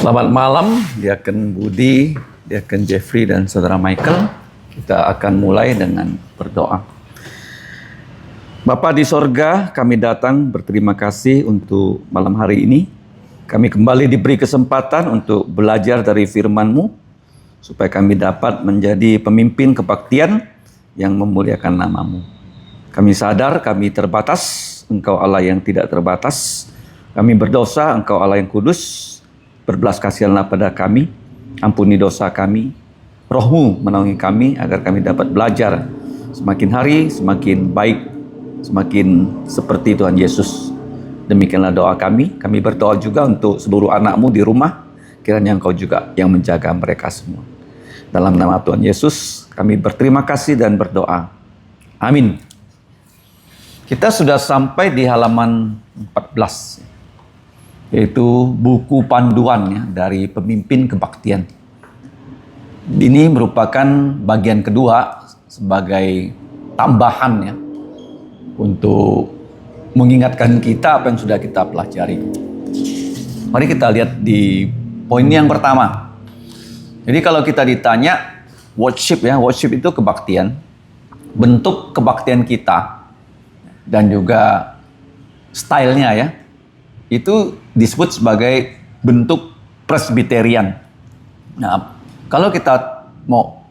Selamat malam, Diaken Budi, Diaken Jeffrey, dan Saudara Michael. Kita akan mulai dengan berdoa. Bapa di sorga, kami datang berterima kasih untuk malam hari ini. Kami kembali diberi kesempatan untuk belajar dari firman-Mu, supaya kami dapat menjadi pemimpin kebaktian yang memuliakan nama-Mu. Kami sadar kami terbatas, Engkau Allah yang tidak terbatas. Kami berdosa, Engkau Allah yang kudus. Berbelas kasihanlah pada kami, ampuni dosa kami, Roh-Mu menaungi kami agar kami dapat belajar semakin hari semakin baik, semakin seperti Tuhan Yesus. Demikianlah doa kami. Kami berdoa juga untuk seluruh anak-Mu di rumah, kiranya Engkau juga yang menjaga mereka semua. Dalam nama Tuhan Yesus, kami berterima kasih dan berdoa. Amin. Kita sudah sampai di halaman 14. Yaitu buku panduan ya, dari pemimpin kebaktian. Ini merupakan bagian kedua sebagai tambahan ya, untuk mengingatkan kita apa yang sudah kita pelajari. Mari kita lihat di poin yang pertama. Jadi kalau kita ditanya worship ya, worship itu kebaktian, bentuk kebaktian kita dan juga stylenya ya, itu disebut sebagai bentuk presbyterian. Nah, kalau kita mau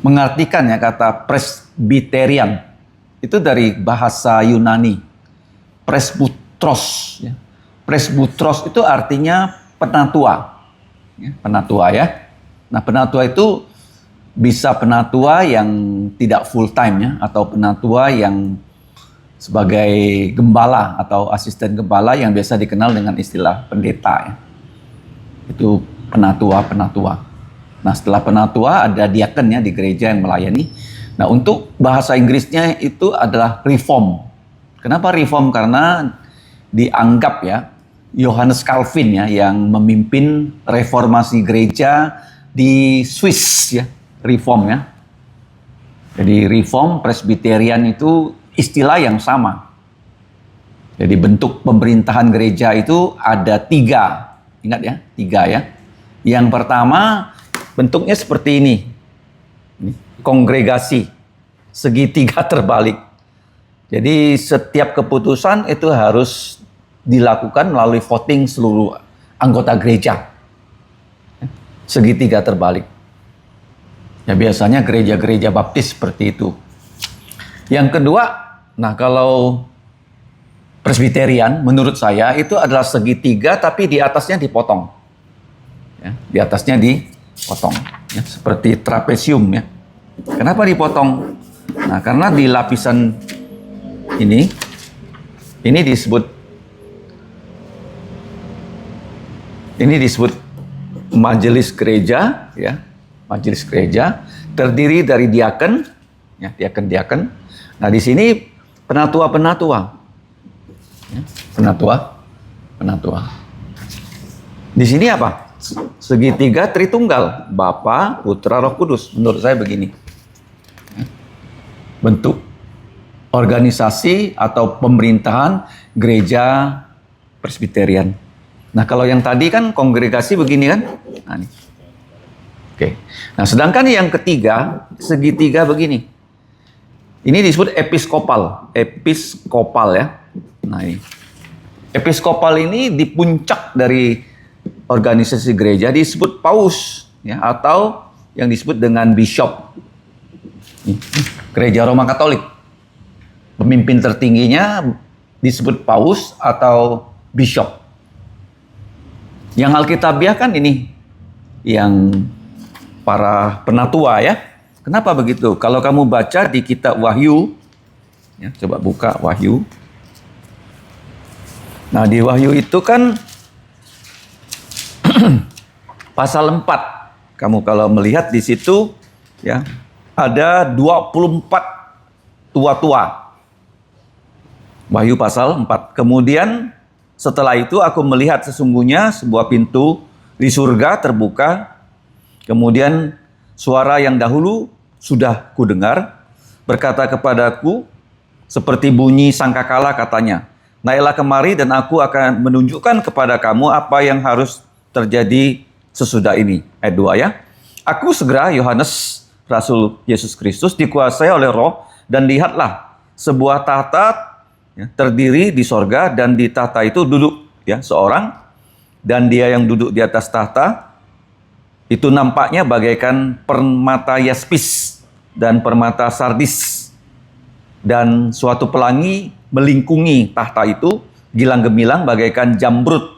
mengartikan ya kata presbyterian, itu dari bahasa Yunani, presbutros. Ya. Presbutros itu artinya penatua. Ya, penatua ya. Nah, penatua itu bisa penatua yang tidak full time ya, atau penatua yang sebagai gembala atau asisten gembala yang biasa dikenal dengan istilah pendeta ya. Itu penatua. Nah, setelah penatua ada diaken ya di gereja yang melayani. Nah, untuk bahasa Inggrisnya itu adalah reform. Kenapa reform? Karena dianggap ya Johannes Calvin ya yang memimpin reformasi gereja di Swiss ya, reform ya. Jadi reform, presbyterian itu istilah yang sama. Jadi bentuk pemerintahan gereja itu ada 3. Ingat ya, 3 ya. Yang pertama bentuknya seperti ini. Kongregasi segitiga terbalik. Jadi setiap keputusan itu harus dilakukan melalui voting seluruh anggota gereja. Segitiga terbalik. Ya biasanya gereja-gereja baptis seperti itu. Yang kedua, nah kalau presbyterian menurut saya itu adalah segitiga tapi di atasnya dipotong. Ya, di atasnya dipotong. Ya, seperti trapesium ya. Kenapa dipotong? Nah karena di lapisan ini disebut majelis gereja ya. Majelis gereja terdiri dari diaken ya, diaken. Nah di sini penatua. Ya, penatua. Di sini apa? Segitiga Tritunggal, Bapa, Putra, Roh Kudus. Menurut saya begini. Ya, bentuk organisasi atau pemerintahan gereja presbyterian. Nah kalau yang tadi kan kongregasi begini kan? Nah, ini. Oke. Nah sedangkan yang ketiga segitiga begini. Ini disebut episkopal ya. Nah ini. Episkopal ini di puncak dari organisasi gereja disebut paus ya, atau yang disebut dengan bishop. Gereja Roma Katolik. Pemimpin tertingginya disebut paus atau bishop. Yang Alkitabiah kan ini yang para penatua ya. Kenapa begitu? Kalau kamu baca di kitab Wahyu, ya, coba buka Wahyu. Nah di Wahyu itu kan pasal 4. Kamu kalau melihat di situ ya ada 24 tua-tua. Wahyu pasal 4. Kemudian setelah itu aku melihat sesungguhnya sebuah pintu di surga terbuka. Kemudian suara yang dahulu sudah kudengar berkata kepadaku seperti bunyi sangkakala katanya, naiklah kemari dan aku akan menunjukkan kepada kamu apa yang harus terjadi sesudah ini. Ayat 2 ya. Aku segera, Yohanes, Rasul Yesus Kristus, dikuasai oleh Roh, dan lihatlah sebuah tahta ya, terdiri di sorga, dan di tahta itu duduk ya seorang, dan dia yang duduk di atas tahta itu nampaknya bagaikan permata yaspis dan permata sardis, dan suatu pelangi melingkungi tahta itu, gilang gemilang bagaikan jamrud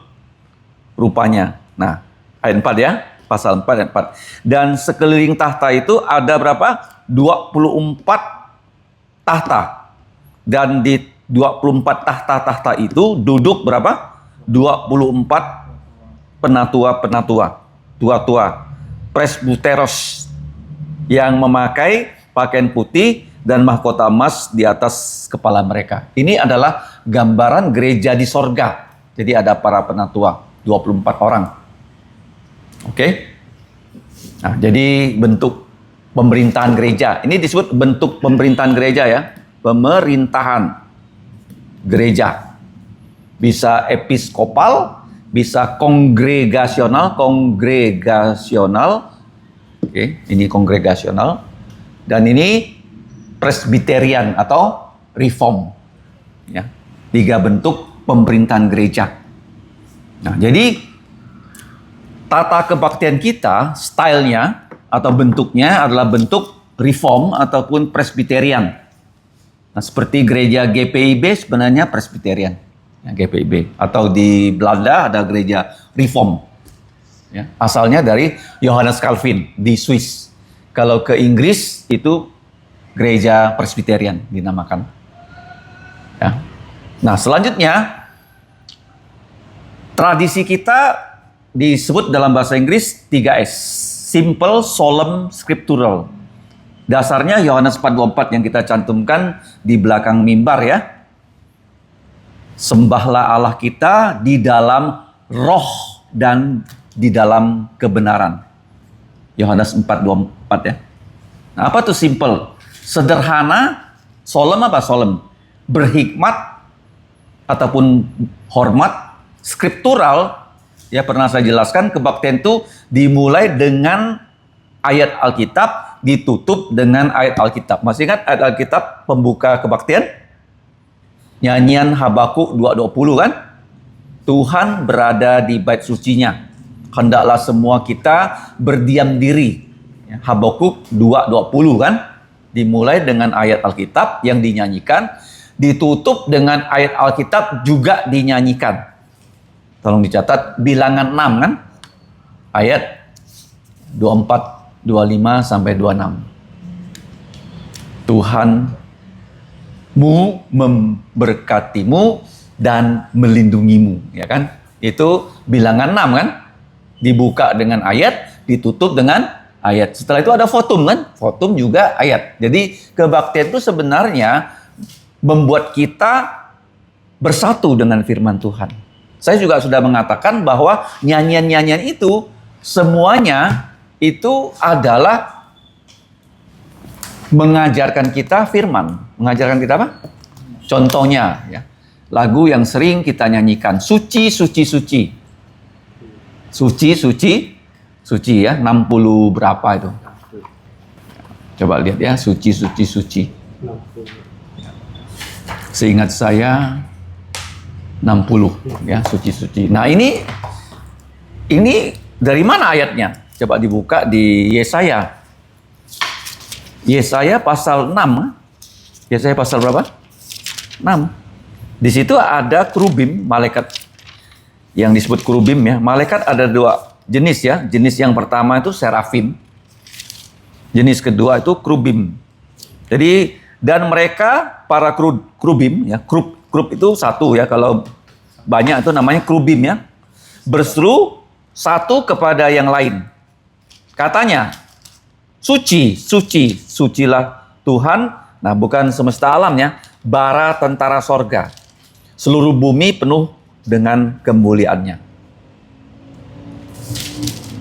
rupanya. Nah, ayat 4 ya, pasal 4 ayat 4. Dan sekeliling tahta itu ada berapa? 24 tahta. Dan di 24 tahta-tahta itu duduk berapa? 24 penatua-penatua, tua-tua, presbuteros, yang memakai pakaian putih dan mahkota emas di atas kepala mereka. Ini adalah gambaran gereja di sorga. Jadi ada para penatua, 24 orang. Oke? Nah, jadi bentuk pemerintahan gereja. Ini disebut bentuk pemerintahan gereja ya. Pemerintahan gereja. Bisa episkopal, bisa kongregasional. Oke, ini kongregasional. Dan ini presbiterian atau reform. Ya, 3 bentuk pemerintahan gereja. Nah, jadi tata kebaktian kita, stylenya atau bentuknya adalah bentuk reform ataupun presbiterian. Nah, seperti gereja GPIB sebenarnya presbiterian, ya, GPIB. Atau di Belanda ada gereja reform. Ya, asalnya dari Johannes Calvin di Swiss. Kalau ke Inggris itu gereja presbiterian dinamakan. Ya. Nah, selanjutnya tradisi kita disebut dalam bahasa Inggris 3S. Simple, solemn, scriptural. Dasarnya Yohanes 4:24 yang kita cantumkan di belakang mimbar ya. Sembahlah Allah kita di dalam roh dan di dalam kebenaran. Yohanes 4:24 ya. Nah, apa tuh simple? Sederhana, solemn apa solemn? Berhikmat ataupun hormat, skriptural. Ya, pernah saya jelaskan kebaktian itu dimulai dengan ayat Alkitab, ditutup dengan ayat Alkitab. Masih ingat ayat Alkitab pembuka kebaktian? Nyanyian Habakuk 2:20 kan? Tuhan berada di bait sucinya. Hendaklah semua kita berdiam diri. Habakuk 2:20 kan? Dimulai dengan ayat Alkitab yang dinyanyikan, ditutup dengan ayat Alkitab juga dinyanyikan. Tolong dicatat bilangan 6 kan? Ayat 24, 25 sampai 26. Tuhanmu memberkatimu dan melindungimu, ya kan? Itu bilangan 6 kan? Dibuka dengan ayat, ditutup dengan ayat. Setelah itu ada votum kan? Votum juga ayat. Jadi kebaktian itu sebenarnya membuat kita bersatu dengan firman Tuhan. Saya juga sudah mengatakan bahwa nyanyian-nyanyian itu semuanya itu adalah mengajarkan kita firman. Mengajarkan kita apa? Contohnya ya. Lagu yang sering kita nyanyikan, suci, suci, suci. Suci, suci, suci ya, 60 berapa itu? Coba lihat ya, suci, suci, suci. Seingat saya 60 ya, suci, suci. Nah, ini dari mana ayatnya? Coba dibuka di Yesaya. Yesaya pasal 6. Yesaya pasal berapa? 6. Di situ ada kerubim, malaikat yang disebut kerubim ya. Malaikat ada 2 jenis ya. Jenis yang pertama itu serafim. Jenis kedua itu kerubim. Jadi dan mereka para kerubim ya, kerub itu satu ya, kalau banyak itu namanya kerubim ya. Berseru satu kepada yang lain. Katanya, suci, suci, sucilah Tuhan. Nah, bukan semesta alam ya, bara tentara sorga. Seluruh bumi penuh dengan kemuliaannya.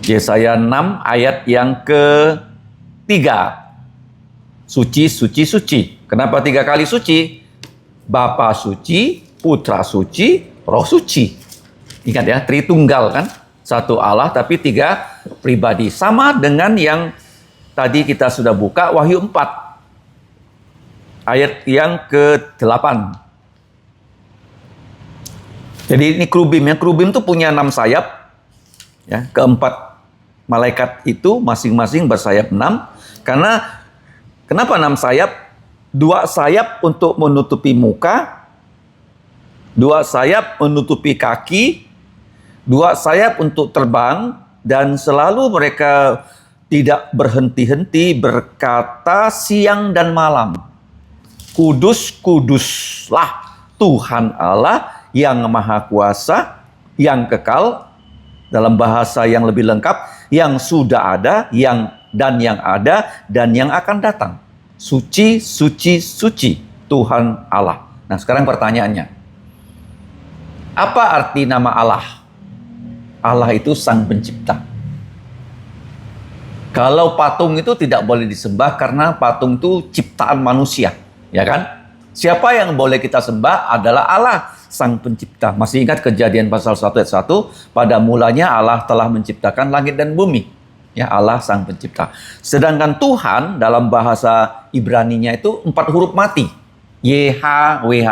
Yesaya 6 ayat yang ke-3. Suci, suci, suci. Kenapa 3 kali suci? Bapa suci, Putra suci, Roh suci. Ingat ya, Tritunggal kan? Satu Allah tapi tiga pribadi. Sama dengan yang tadi kita sudah buka, Wahyu 4. Ayat yang ke-8. Jadi ini kerubim. Yang kerubim itu punya 6 sayap. Ya, keempat malaikat itu masing-masing bersayap 6. Karena kenapa 6 sayap? 2 sayap untuk menutupi muka, 2 sayap menutupi kaki, 2 sayap untuk terbang, dan selalu mereka tidak berhenti-henti berkata siang dan malam, Kudus, kuduslah Tuhan Allah yang Maha Kuasa, yang kekal, dalam bahasa yang lebih lengkap, yang sudah ada, yang ada, dan yang akan datang. Suci, suci, suci Tuhan Allah. Nah, sekarang pertanyaannya, apa arti nama Allah? Allah itu Sang Pencipta. Kalau patung itu tidak boleh disembah karena patung itu ciptaan manusia, ya kan? Siapa yang boleh kita sembah adalah Allah, Sang Pencipta. Masih ingat Kejadian pasal 1 ayat 1? Pada mulanya Allah telah menciptakan langit dan bumi. Ya, Allah Sang Pencipta. Sedangkan Tuhan dalam bahasa Ibraninya itu 4 huruf mati. YHWH.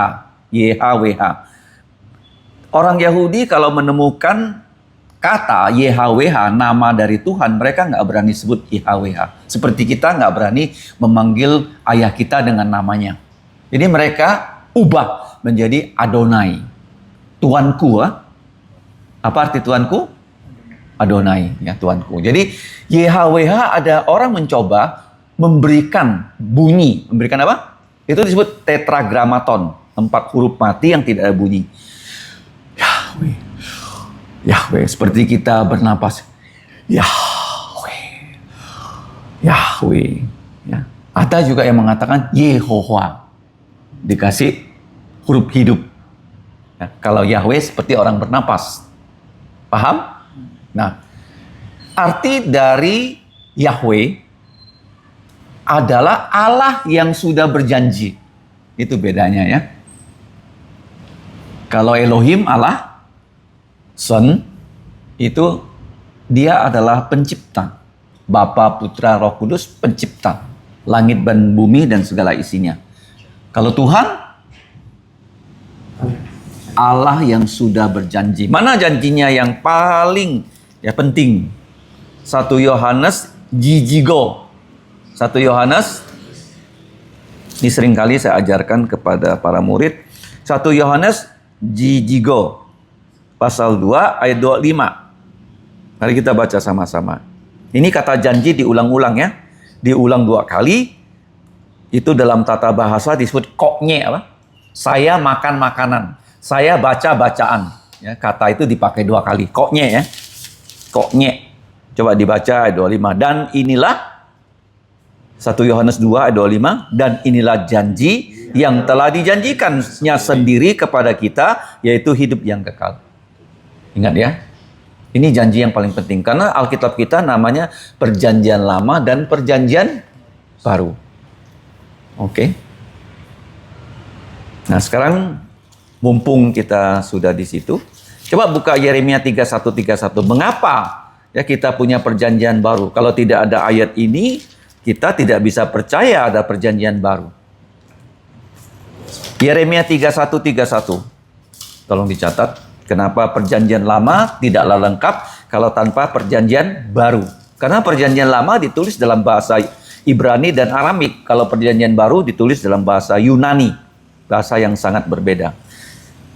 YHWH. Orang Yahudi kalau menemukan kata YHWH, nama dari Tuhan, mereka nggak berani sebut YHWH. Seperti kita nggak berani memanggil ayah kita dengan namanya. Jadi mereka ubah menjadi Adonai. Tuanku. Apa arti Tuanku? Adonai, ya, Tuanku. Jadi YHWH ada orang mencoba memberikan bunyi. Memberikan apa? Itu disebut tetragramaton. 4 huruf mati yang tidak ada bunyi. Yahweh. Yahweh, seperti kita bernapas. Yahweh. Yahweh. Ya. Ada juga yang mengatakan Yehowa. Dikasih huruf hidup. Ya, kalau Yahweh seperti orang bernapas. Paham? Nah, arti dari Yahweh adalah Allah yang sudah berjanji. Itu bedanya ya. Kalau Elohim Allah, Son, itu dia adalah pencipta. Bapa, Putra, Roh Kudus pencipta. Langit dan bumi dan segala isinya. Kalau Tuhan, Allah yang sudah berjanji. Mana janjinya yang paling penting? 1 Yohanes jijigo. 1 Yohanes, ini seringkali saya ajarkan kepada para murid. 1 Yohanes jijigo. Pasal 2 ayat 25. Mari kita baca sama-sama. Ini kata janji diulang-ulang ya. Diulang 2 kali. Itu dalam tata bahasa disebut koknye apa? Saya makan makanan. Saya baca bacaan. Ya, kata itu dipakai 2 kali. Koknye ya. Koknye. Coba dibaca ayat 25. Dan inilah 1 Yohanes 2 ayat 25. Dan inilah janji yang telah dijanjikannya sendiri kepada kita, yaitu hidup yang kekal. Ingat ya. Ini janji yang paling penting. Karena Alkitab kita namanya Perjanjian Lama dan Perjanjian Baru. Oke. Nah, sekarang mumpung kita sudah di situ, coba buka Yeremia 31:31. Mengapa ya kita punya perjanjian baru? Kalau tidak ada ayat ini, kita tidak bisa percaya ada perjanjian baru. Yeremia 31:31. Tolong dicatat. Kenapa perjanjian lama tidaklah lengkap kalau tanpa perjanjian baru? Karena perjanjian lama ditulis dalam bahasa Ibrani dan Aramik. Kalau perjanjian baru ditulis dalam bahasa Yunani. Bahasa yang sangat berbeda.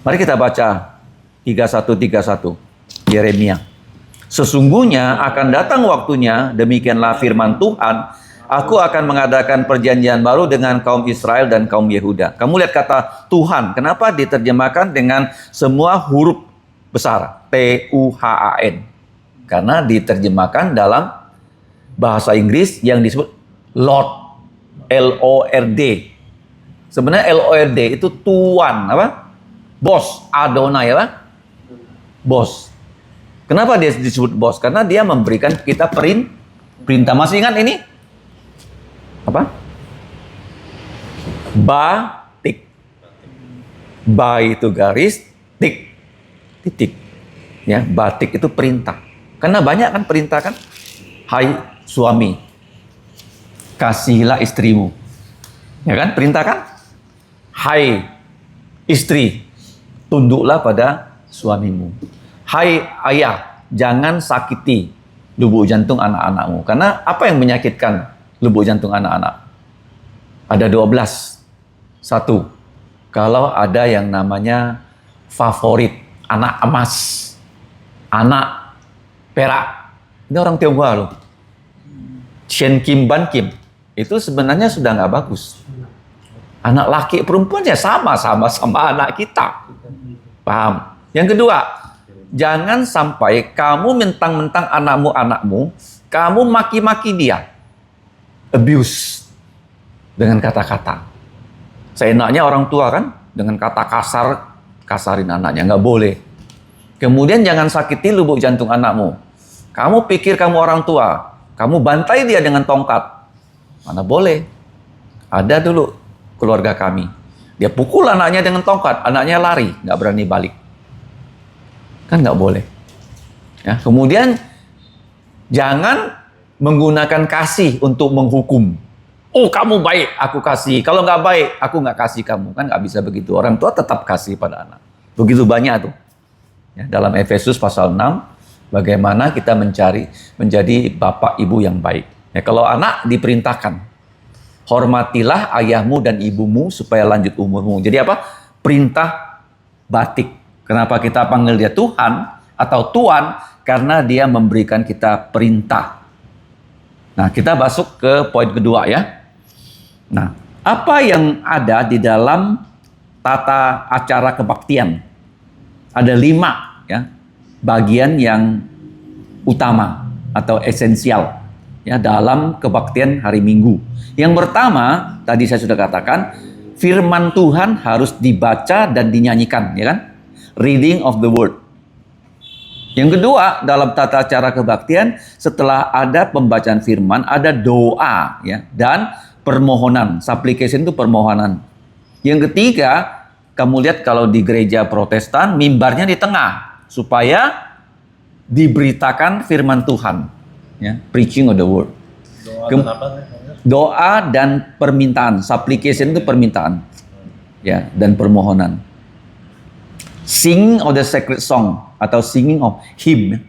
Mari kita baca 31:31. Yeremia. Sesungguhnya akan datang waktunya, demikianlah firman Tuhan, aku akan mengadakan perjanjian baru dengan kaum Israel dan kaum Yehuda. Kamu lihat kata Tuhan. Kenapa diterjemahkan dengan semua huruf besar? T-U-H-A-N. Karena diterjemahkan dalam bahasa Inggris yang disebut Lord. L-O-R-D. Sebenarnya L-O-R-D itu Tuan. Apa? Bos. Adonai apa? Bos. Kenapa dia disebut bos? Karena dia memberikan kita perintah. Masih ingat ini? Apa? Batik. Ba itu garis, tik, titik. Ya, batik itu perintah. Karena banyak kan perintah kan, hai suami, kasihilah istrimu. Ya kan, perintah kan? Hai istri, tunduklah pada suamimu. Hai ayah, jangan sakiti lubuk jantung anak-anakmu. Karena apa yang menyakitkan lubuk jantung anak-anak? Ada 12. Satu, kalau ada yang namanya favorit, anak emas, anak perak. Ini orang Tionghoa loh. Shen Kim Ban Kim. Itu sebenarnya sudah nggak bagus. Anak laki perempuan ya sama-sama anak kita. Paham? Yang kedua, jangan sampai kamu mentang-mentang anakmu, kamu maki-maki dia. Abuse. Dengan kata-kata. Seenaknya orang tua kan, dengan kata kasar, kasarin anaknya. Nggak boleh. Kemudian jangan sakiti lubuk jantung anakmu. Kamu pikir kamu orang tua, kamu bantai dia dengan tongkat. Mana boleh. Ada dulu keluarga kami. Dia pukul anaknya dengan tongkat, anaknya lari, nggak berani balik. Kan nggak boleh. Ya, kemudian jangan menggunakan kasih untuk menghukum. Oh kamu baik, aku kasih. Kalau nggak baik, aku nggak kasih kamu. Kan nggak bisa begitu. Orang tua tetap kasih pada anak. Begitu banyak tuh. Ya, dalam Efesus pasal 6, bagaimana kita menjadi bapak ibu yang baik. Ya, kalau anak diperintahkan, hormatilah ayahmu dan ibumu supaya lanjut umurmu. Jadi apa? Perintah batik. Kenapa kita panggil dia Tuhan atau Tuan? Karena dia memberikan kita perintah. Nah, kita masuk ke poin kedua ya. Nah, apa yang ada di dalam tata acara kebaktian? Ada 5 ya, bagian yang utama atau esensial ya dalam kebaktian hari Minggu. Yang pertama, tadi saya sudah katakan, firman Tuhan harus dibaca dan dinyanyikan, ya kan? Reading of the word. Yang kedua, dalam tata cara kebaktian, setelah ada pembacaan firman, ada doa ya dan permohonan. Supplication itu permohonan. Yang ketiga, kamu lihat kalau di gereja Protestan, mimbarnya di tengah supaya diberitakan firman Tuhan, ya, preaching of the word. Doa dan permintaan. Supplication itu permintaan, ya, dan permohonan. Singing of the sacred song atau singing of hymn.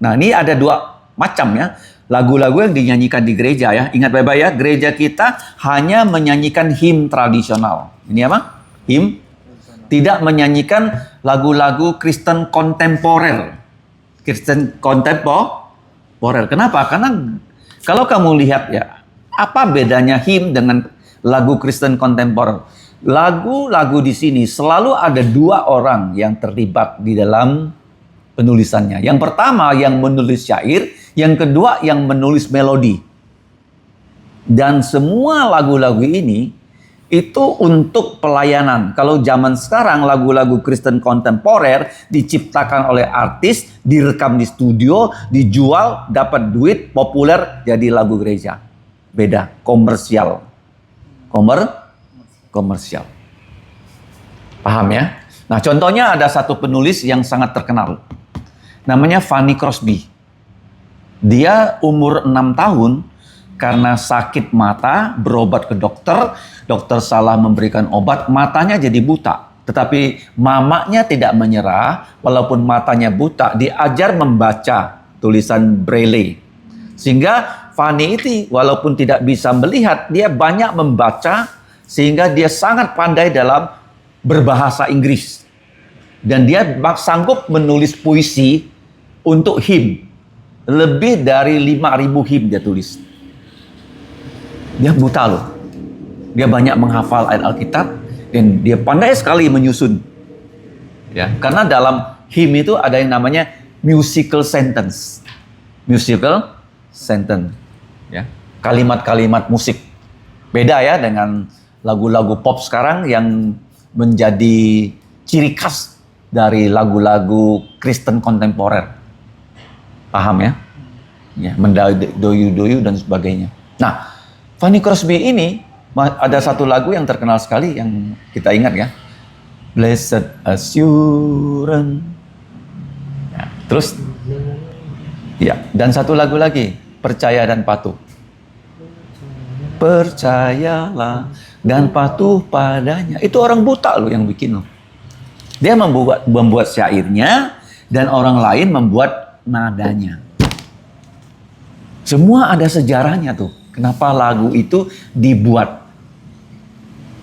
Nah, ini ada 2 macam ya. Lagu-lagu yang dinyanyikan di gereja ya. Ingat baik-baik ya, gereja kita hanya menyanyikan hymn tradisional. Ini apa? Hymn. Tidak menyanyikan lagu-lagu Kristen kontemporer. Kristen kontemporer. Kenapa? Karena kalau kamu lihat ya, apa bedanya hymn dengan lagu Kristen kontemporer? Lagu-lagu di sini selalu ada 2 orang yang terlibat di dalam penulisannya. Yang pertama yang menulis syair, yang kedua yang menulis melodi. Dan semua lagu-lagu ini itu untuk pelayanan. Kalau zaman sekarang lagu-lagu Kristen kontemporer diciptakan oleh artis, direkam di studio, dijual, dapat duit, populer, jadi lagu gereja. Beda, komersial. Komersial. Paham ya? Nah, contohnya ada satu penulis yang sangat terkenal. Namanya Fanny Crosby. Dia umur 6 tahun karena sakit mata, berobat ke dokter. Dokter salah memberikan obat, matanya jadi buta. Tetapi mamanya tidak menyerah, walaupun matanya buta, diajar membaca tulisan Braille. Sehingga Fanny itu walaupun tidak bisa melihat, dia banyak membaca, sehingga dia sangat pandai dalam berbahasa Inggris. Dan dia sanggup menulis puisi untuk hymn. Lebih dari 5.000 hymn dia tulis. Dia buta loh. Dia banyak menghafal ayat Alkitab dan dia pandai sekali menyusun. Ya, karena dalam hymn itu ada yang namanya musical sentence. Musical sentence, ya. Kalimat-kalimat musik. Beda ya dengan lagu-lagu pop sekarang yang menjadi ciri khas dari lagu-lagu Kristen kontemporer. Paham ya? Ya, mendoyu-doyu dan sebagainya. Nah, Fanny Crosby ini ada satu lagu yang terkenal sekali yang kita ingat ya. Blessed Assurance. Ya, terus Ya, dan satu lagu lagi, percaya dan patuh. Percayalah dan patuh padanya. Itu orang buta loh yang bikin loh. Dia membuat syairnya dan orang lain membuat nadanya. Semua ada sejarahnya tuh. Kenapa lagu itu dibuat?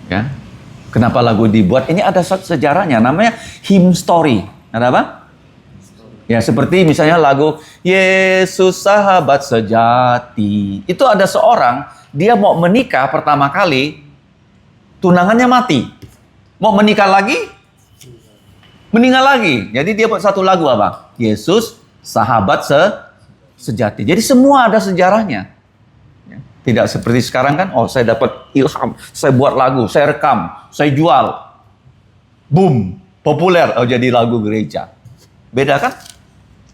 Ya. Kenapa lagu dibuat? Ini ada sejarahnya, namanya hymn story. Ada apa? Ya, seperti misalnya lagu Yesus sahabat sejati. Itu ada seorang, dia mau menikah pertama kali, tunangannya mati. Mau menikah lagi, meninggal lagi. Jadi dia buat satu lagu apa? Yesus sahabat sejati. Jadi semua ada sejarahnya. Tidak seperti sekarang kan, oh saya dapat ilham, saya buat lagu, saya rekam, saya jual. Boom, populer, oh jadi lagu gereja. Beda kan?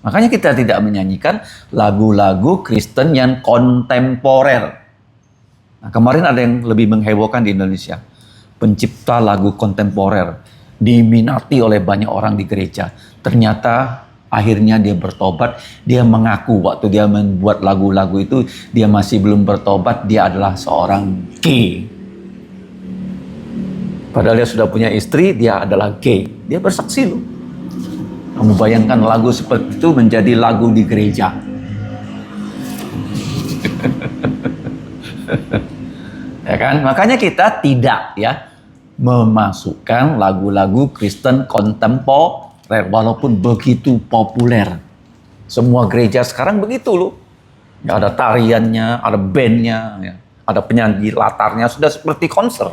Makanya kita tidak menyanyikan lagu-lagu Kristen yang kontemporer. Nah, kemarin ada yang lebih menghebohkan di Indonesia. Pencipta lagu kontemporer diminati oleh banyak orang di gereja. Ternyata akhirnya dia bertobat. Dia mengaku waktu dia membuat lagu-lagu itu, dia masih belum bertobat, dia adalah seorang gay. Padahal dia sudah punya istri, dia adalah gay. Dia bersaksi loh. Kamu bayangkan lagu seperti itu menjadi lagu di gereja. Ya kan? Makanya kita tidak ya memasukkan lagu-lagu Kristen kontemporer walaupun begitu populer. Semua gereja sekarang begitu loh. Ya, ada tariannya, ada bandnya, ya, ada penyanyi latarnya, sudah seperti konser.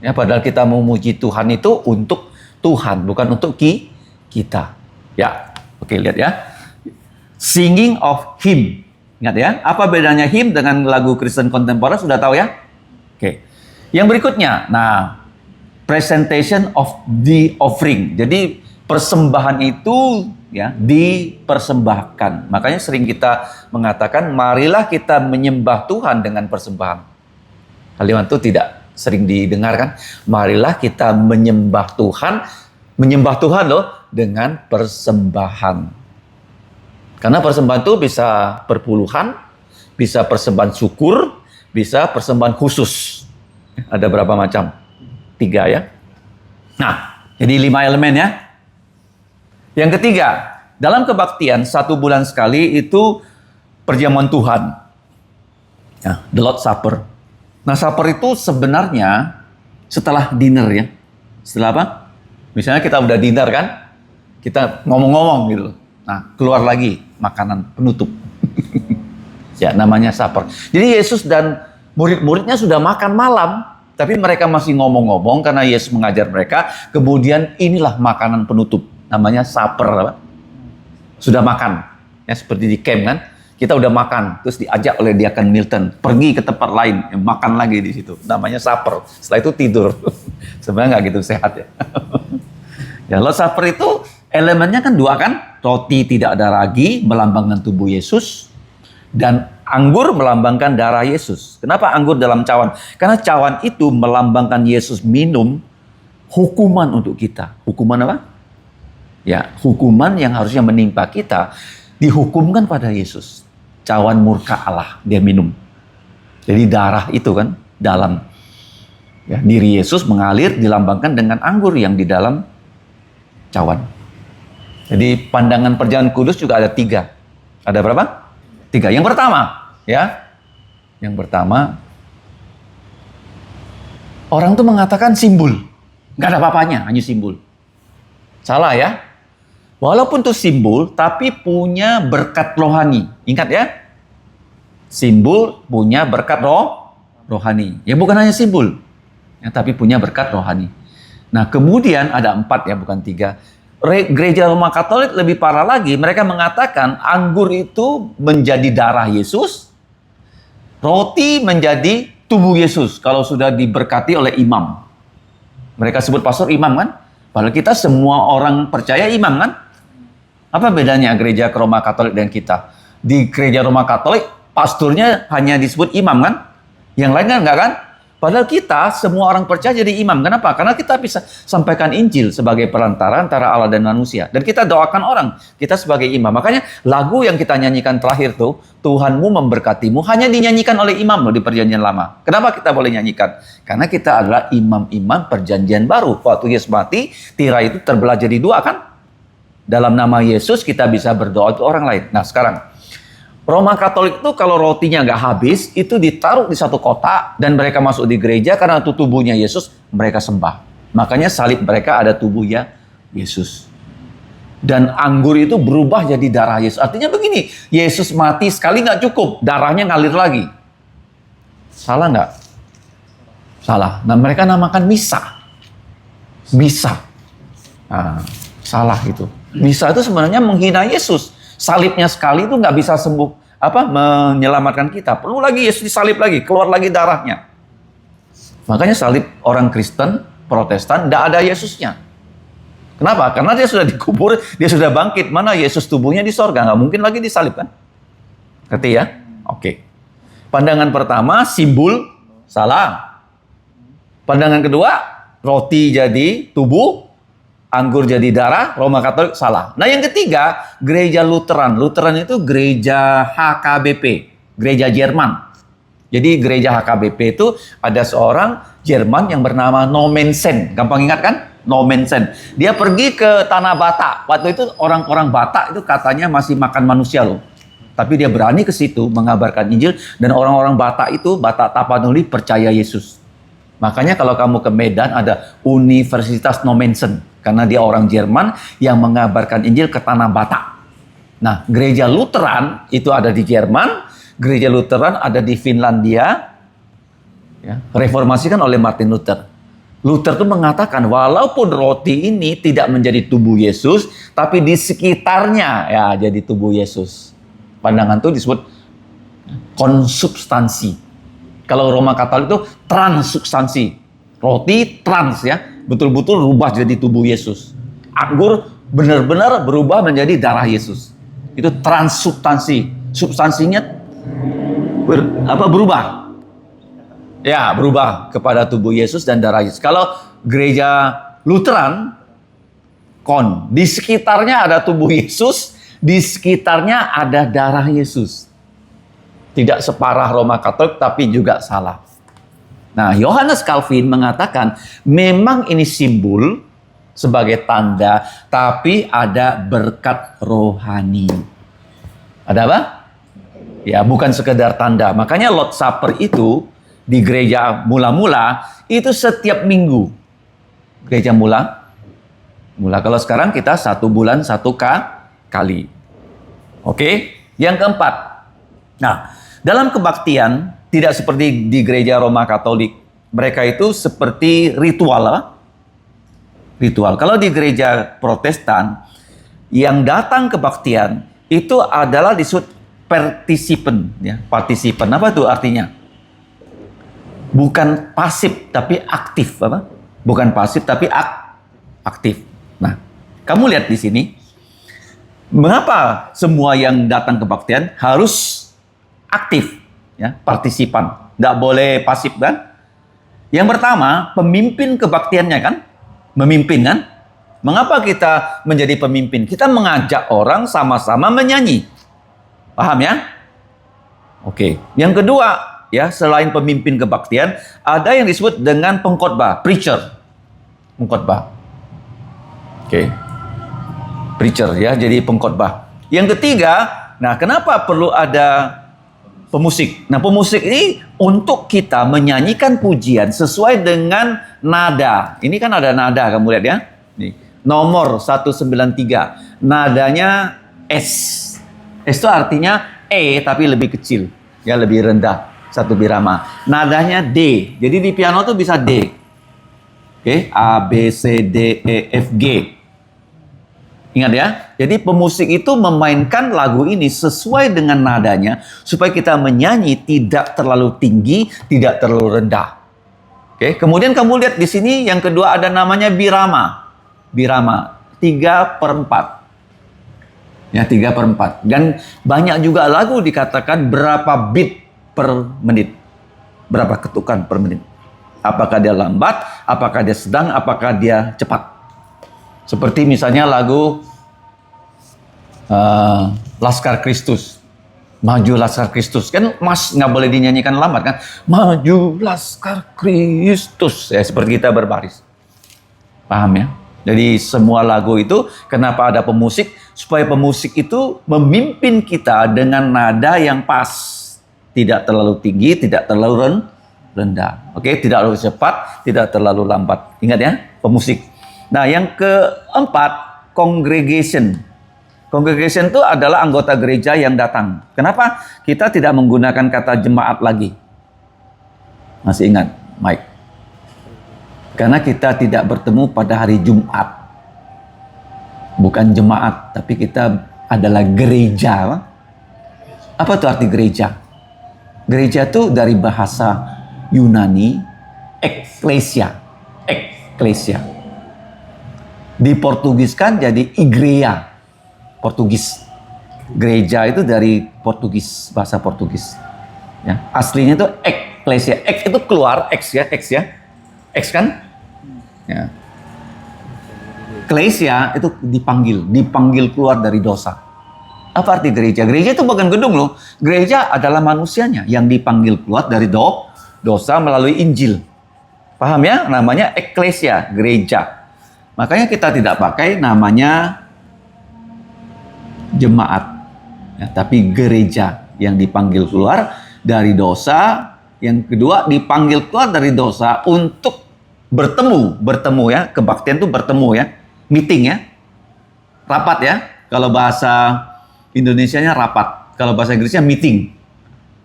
Ya, padahal kita memuji Tuhan itu untuk Tuhan, bukan untuk kita. Ya, oke, lihat ya. Singing of hymn. Ingat ya, apa bedanya hymn dengan lagu Kristen kontemporer? Sudah tahu ya? Oke. Yang berikutnya, nah, presentation of the offering. Jadi persembahan itu ya dipersembahkan. Makanya sering kita mengatakan, marilah kita menyembah Tuhan dengan persembahan. Kalimat itu tidak sering didengarkan. Marilah kita menyembah Tuhan loh dengan persembahan. Karena persembahan itu bisa perpuluhan, bisa persembahan syukur, bisa persembahan khusus. Ada berapa macam? 3 ya. Nah, jadi 5 elemen ya. Yang ketiga, dalam kebaktian 1 bulan sekali itu perjamuan Tuhan. Ya, the Lord's Supper. Nah, supper itu sebenarnya setelah dinner ya. Setelah apa? Misalnya kita udah dinner kan, kita ngomong-ngomong gitu. Nah, keluar lagi makanan penutup. Ya, namanya supper. Jadi Yesus dan murid-muridnya sudah makan malam, tapi mereka masih ngomong-ngomong karena Yesus mengajar mereka. Kemudian inilah makanan penutup, namanya supper. Apa? Sudah makan, ya seperti di camp kan. Kita udah makan, terus diajak oleh Diakon Milton pergi ke tempat lain, makan lagi di situ. Namanya supper. Setelah itu tidur. Sebenarnya nggak gitu sehat ya. Ya, Lord's Supper itu elemennya kan 2 kan, roti tidak ada ragi melambangkan tubuh Yesus, dan anggur melambangkan darah Yesus. Kenapa anggur dalam cawan? Karena cawan itu melambangkan Yesus minum hukuman untuk kita. Hukuman apa? Ya, hukuman yang harusnya menimpa kita dihukumkan pada Yesus. Cawan murka Allah dia minum. Jadi darah itu kan dalam ya, diri Yesus mengalir dilambangkan dengan anggur yang di dalam cawan. Jadi pandangan perjamuan kudus juga ada 3. Ada berapa? 3. Yang pertama, ya. Yang pertama, orang tuh mengatakan simbol. Nggak ada apa-apanya, hanya simbol. Salah ya. Walaupun itu simbol, tapi punya berkat rohani. Ingat ya. Simbol punya berkat rohani. Ya bukan hanya simbol. Ya, tapi punya berkat rohani. Nah kemudian ada 4 ya, bukan 3. Gereja Roma Katolik lebih parah lagi. Mereka mengatakan anggur itu menjadi darah Yesus. Roti menjadi tubuh Yesus. Kalau sudah diberkati oleh imam. Mereka sebut pastor imam kan. Padahal kita semua orang percaya imam kan. Apa bedanya gereja Roma Katolik dan kita? Di gereja Roma Katolik, pastornya hanya disebut imam kan? Yang lain kan enggak kan? Padahal kita semua orang percaya jadi imam. Kenapa? Karena kita bisa sampaikan Injil sebagai perantara antara Allah dan manusia. Dan kita doakan orang, kita sebagai imam. Makanya lagu yang kita nyanyikan terakhir tuh, Tuhanmu memberkatimu, hanya dinyanyikan oleh imam loh di perjanjian lama. Kenapa kita boleh nyanyikan? Karena kita adalah imam-imam perjanjian baru. Waktu Yesus mati, tirai itu terbelah jadi dua kan? Dalam nama Yesus kita bisa berdoa untuk orang lain. Nah sekarang, Roma Katolik itu kalau rotinya nggak habis, itu ditaruh di satu kotak dan mereka masuk di gereja karena itu tubuhnya Yesus, mereka sembah. Makanya salib mereka ada tubuhnya Yesus. Dan anggur itu berubah jadi darah Yesus. Artinya begini, Yesus mati sekali nggak cukup, darahnya ngalir lagi. Salah nggak? Salah. Nah mereka namakan misa. Misa. Nah, salah itu. Misa itu sebenarnya menghina Yesus. Salibnya sekali itu nggak bisa menyelamatkan kita. Perlu lagi Yesus disalib lagi, keluar lagi darahnya. Makanya salib orang Kristen, Protestan, nggak ada Yesusnya. Kenapa? Karena dia sudah dikubur, dia sudah bangkit. Mana Yesus tubuhnya di sorga, nggak mungkin lagi disalib kan? Ngerti ya? Oke. Pandangan pertama, simbol, salah. Pandangan kedua, roti jadi tubuh, anggur jadi darah, Roma Katolik salah. Nah yang ketiga, gereja Lutheran. Lutheran itu gereja HKBP, gereja Jerman. Jadi gereja HKBP itu ada seorang Jerman yang bernama Nommensen. Gampang ingat kan? Nommensen. Dia pergi ke tanah Batak. Waktu itu orang-orang Batak itu katanya masih makan manusia loh. Tapi dia berani ke situ mengabarkan Injil dan orang-orang Batak itu, Batak Tapanuli percaya Yesus. Makanya kalau kamu ke Medan ada Universitas Nommensen. Karena dia orang Jerman yang mengabarkan Injil ke tanah Batak. Nah, gereja Lutheran itu ada di Jerman, gereja Lutheran ada di Finlandia. Ya, reformasikan oleh Martin Luther. Luther itu mengatakan, walaupun roti ini tidak menjadi tubuh Yesus, tapi di sekitarnya ya jadi tubuh Yesus. Pandangan itu disebut konsubstansi. Kalau Roma Katolik itu transubstansi. Roti trans ya, betul-betul rubah jadi tubuh Yesus. Anggur benar-benar berubah menjadi darah Yesus. Itu transubstansi. Substansinya berubah. Ya, berubah kepada tubuh Yesus dan darah Yesus. Kalau gereja Lutheran, di sekitarnya ada tubuh Yesus, di sekitarnya ada darah Yesus. Tidak separah Roma Katolik, tapi juga salah. Nah, Yohanes Calvin mengatakan memang ini simbol sebagai tanda, tapi ada berkat rohani. Ada apa? Ya, bukan sekedar tanda. Makanya Lord's Supper itu di gereja mula-mula itu setiap minggu. Gereja mula. Kalau sekarang kita 1 bulan 1 kali. Oke? Yang keempat. Nah, dalam kebaktian tidak seperti di gereja Roma Katolik. Mereka itu seperti ritual. Kalau di gereja Protestan, yang datang kebaktian itu adalah disebut partisipan. Ya, partisipan. Apa itu artinya? Bukan pasif, tapi aktif. Apa? Bukan pasif, tapi aktif. Nah, kamu lihat di sini. Mengapa semua yang datang kebaktian harus aktif? Ya, partisipan, nggak boleh pasif kan? Yang pertama, pemimpin kebaktiannya kan, memimpin kan? Mengapa kita menjadi pemimpin? Kita mengajak orang sama-sama menyanyi, paham ya? Oke. Yang kedua, ya selain pemimpin kebaktian, ada yang disebut dengan pengkhotbah, preacher, pengkhotbah. Oke, preacher ya, jadi pengkhotbah. Yang ketiga, nah kenapa perlu ada pemusik. Nah, pemusik ini untuk kita menyanyikan pujian sesuai dengan nada. Ini kan ada nada, kamu lihat ya. Nih, nomor 193. Nadanya S. S itu artinya E tapi lebih kecil, ya lebih rendah, satu birama. Nadanya D. Jadi di piano tuh bisa D. Oke, A, B, C, D, E, F, G. Ingat ya, jadi pemusik itu memainkan lagu ini sesuai dengan nadanya supaya kita menyanyi tidak terlalu tinggi, tidak terlalu rendah. Oke, kemudian kamu lihat di sini yang kedua ada namanya birama. Birama 3/4. Ya, 3/4. Dan banyak juga lagu dikatakan berapa beat per menit. Berapa ketukan per menit. Apakah dia lambat, apakah dia sedang, apakah dia cepat. Seperti misalnya lagu Laskar Kristus. Maju Laskar Kristus. Kan Mas nggak boleh dinyanyikan lambat kan. Maju Laskar Kristus. Ya, seperti kita berbaris. Paham ya? Jadi semua lagu itu kenapa ada pemusik? Supaya pemusik itu memimpin kita dengan nada yang pas. Tidak terlalu tinggi, tidak terlalu rendah. Oke, tidak terlalu cepat, tidak terlalu lambat. Ingat ya, pemusik. Nah, yang keempat, congregation. Congregation itu adalah anggota gereja yang datang. Kenapa kita tidak menggunakan kata jemaat lagi? Masih ingat, Mike? Karena kita tidak bertemu pada hari Jumat. Bukan jemaat, tapi kita adalah gereja. Apa itu arti gereja? Gereja itu dari bahasa Yunani, eklesia. Eklesia. Diportugiskan jadi igreja. Portugis. Gereja itu dari Portugis, bahasa Portugis. Ya, aslinya itu eklesia. Ek itu keluar, eks ya. Eks kan? Ya. Eklesia itu dipanggil keluar dari dosa. Apa arti gereja? Gereja itu bukan gedung loh. Gereja adalah manusianya yang dipanggil keluar dari dosa melalui Injil. Paham ya? Namanya eklesia, gereja. Makanya kita tidak pakai namanya jemaat. Ya, tapi gereja yang dipanggil keluar dari dosa. Yang kedua, dipanggil keluar dari dosa untuk bertemu ya. Kebaktian itu bertemu ya. Meeting ya. Rapat ya. Kalau bahasa Indonesianya rapat. Kalau bahasa Inggrisnya meeting.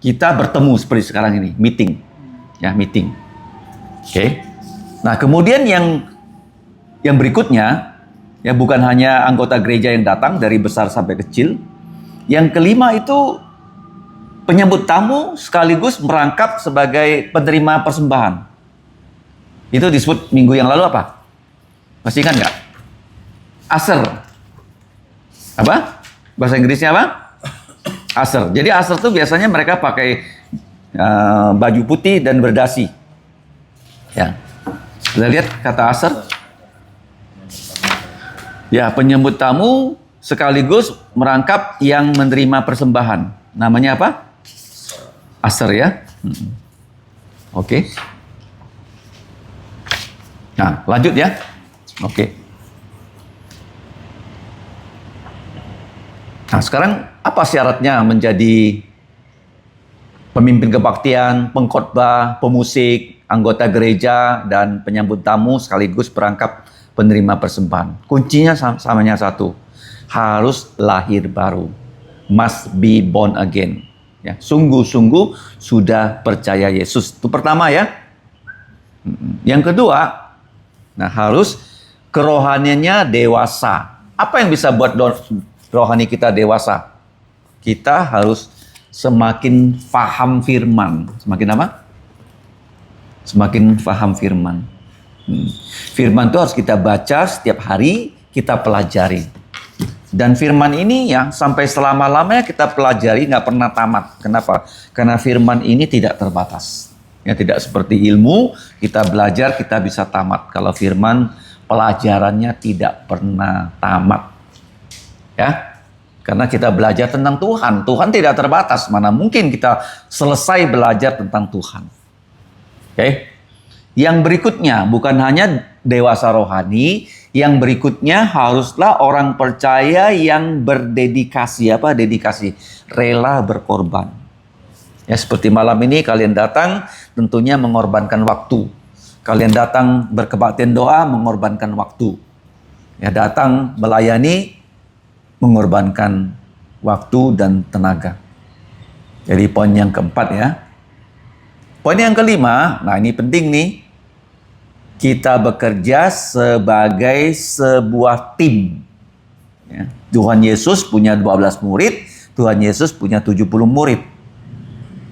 Kita bertemu seperti sekarang ini, meeting. Ya, meeting. Oke. Nah, kemudian yang berikutnya ya bukan hanya anggota gereja yang datang dari besar sampai kecil. Yang kelima itu penyambut tamu sekaligus merangkap sebagai penerima persembahan. Itu disebut minggu yang lalu apa? Masih ingat nggak? Aser. Apa? Bahasa Inggrisnya apa? Aser. Jadi aser itu biasanya mereka pakai baju putih dan berdasi. Ya. Kita lihat kata aser. Ya, penyambut tamu sekaligus merangkap yang menerima persembahan. Namanya apa? Aser ya. Oke. Nah, lanjut ya. Oke. Nah, sekarang apa syaratnya menjadi pemimpin kebaktian, pengkhotbah, pemusik, anggota gereja, dan penyambut tamu sekaligus perangkap penerima persembahan? Kuncinya samanya satu, harus lahir baru, must be born again. Ya, sungguh-sungguh sudah percaya Yesus. Itu pertama ya. Yang kedua, nah harus kerohaniannya dewasa. Apa yang bisa buat rohani kita dewasa? Kita harus semakin paham firman. Semakin apa? Semakin paham firman. Firman itu harus kita baca setiap hari, kita pelajari. Dan firman ini ya sampai selama-lamanya kita pelajari, nggak pernah tamat. Kenapa? Karena firman ini tidak terbatas. Ya, tidak seperti ilmu, kita belajar, kita bisa tamat. Kalau firman, pelajarannya tidak pernah tamat. Ya, karena kita belajar tentang Tuhan. Tuhan tidak terbatas. Mana mungkin kita selesai belajar tentang Tuhan. Oke. Yang berikutnya bukan hanya dewasa rohani, yang berikutnya haruslah orang percaya yang berdedikasi. Apa dedikasi? Rela berkorban. Ya, seperti malam ini kalian datang tentunya mengorbankan waktu. Kalian datang berkebaktian doa, mengorbankan waktu. Ya, datang melayani, mengorbankan waktu dan tenaga. Jadi poin yang keempat ya. Poin yang kelima, nah ini penting nih. Kita bekerja sebagai sebuah tim. Ya. Tuhan Yesus punya 12 murid, Tuhan Yesus punya 70 murid.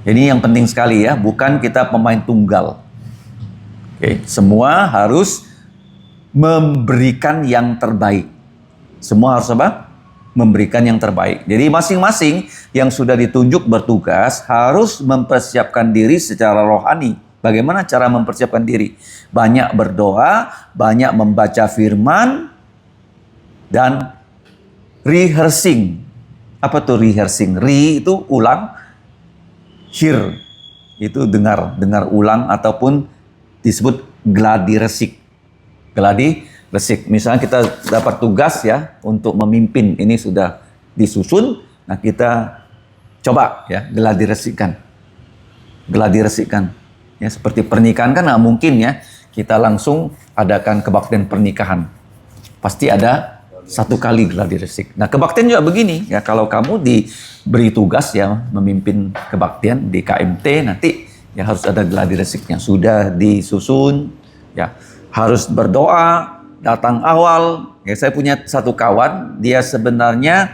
Ini yang penting sekali ya, bukan kita pemain tunggal. Oke, semua harus memberikan yang terbaik. Semua harus apa? Memberikan yang terbaik. Jadi masing-masing yang sudah ditunjuk bertugas harus mempersiapkan diri secara rohani. Bagaimana cara mempersiapkan diri? Banyak berdoa, banyak membaca firman, dan rehearsing. Apa tuh rehearsing? Re itu ulang, hear itu dengar ulang, ataupun disebut gladi resik. Gladi resik. Misalnya kita dapat tugas ya untuk memimpin, ini sudah disusun, nah kita coba ya gladi resikkan. Gladi resikkan. Ya, seperti pernikahan kan nggak mungkin ya kita langsung adakan kebaktian pernikahan. Pasti ada satu kali gladi resik. Nah, kebaktian juga begini ya, kalau kamu diberi tugas ya memimpin kebaktian di KMT, nanti ya harus ada gladi resiknya. Sudah disusun ya, harus berdoa, datang awal. Ya, saya punya satu kawan, dia sebenarnya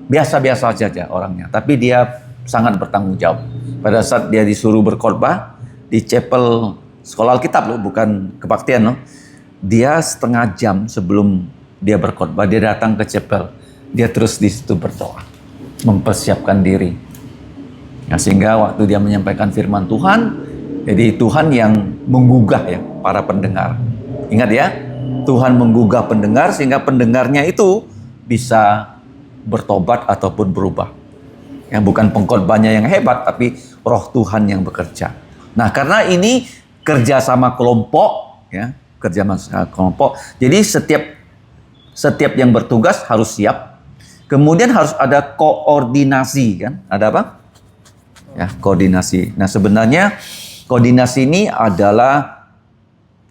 biasa-biasa saja orangnya, tapi dia sangat bertanggung jawab. Pada saat dia disuruh berkhotbah di chapel sekolah Alkitab loh, bukan kebaktian loh. Dia setengah jam sebelum dia berkhotbah, dia datang ke chapel. Dia terus di situ berdoa, mempersiapkan diri. Ya, sehingga waktu dia menyampaikan firman Tuhan, jadi Tuhan yang menggugah ya para pendengar. Ingat ya, Tuhan menggugah pendengar sehingga pendengarnya itu bisa bertobat ataupun berubah. Ya, bukan pengkhotbahnya yang hebat, tapi Roh Tuhan yang bekerja. Nah, karena ini kerjasama kelompok, ya, kerjasama kelompok. Jadi setiap yang bertugas harus siap. Kemudian harus ada koordinasi, kan? Ada apa? Ya, koordinasi. Nah, sebenarnya koordinasi ini adalah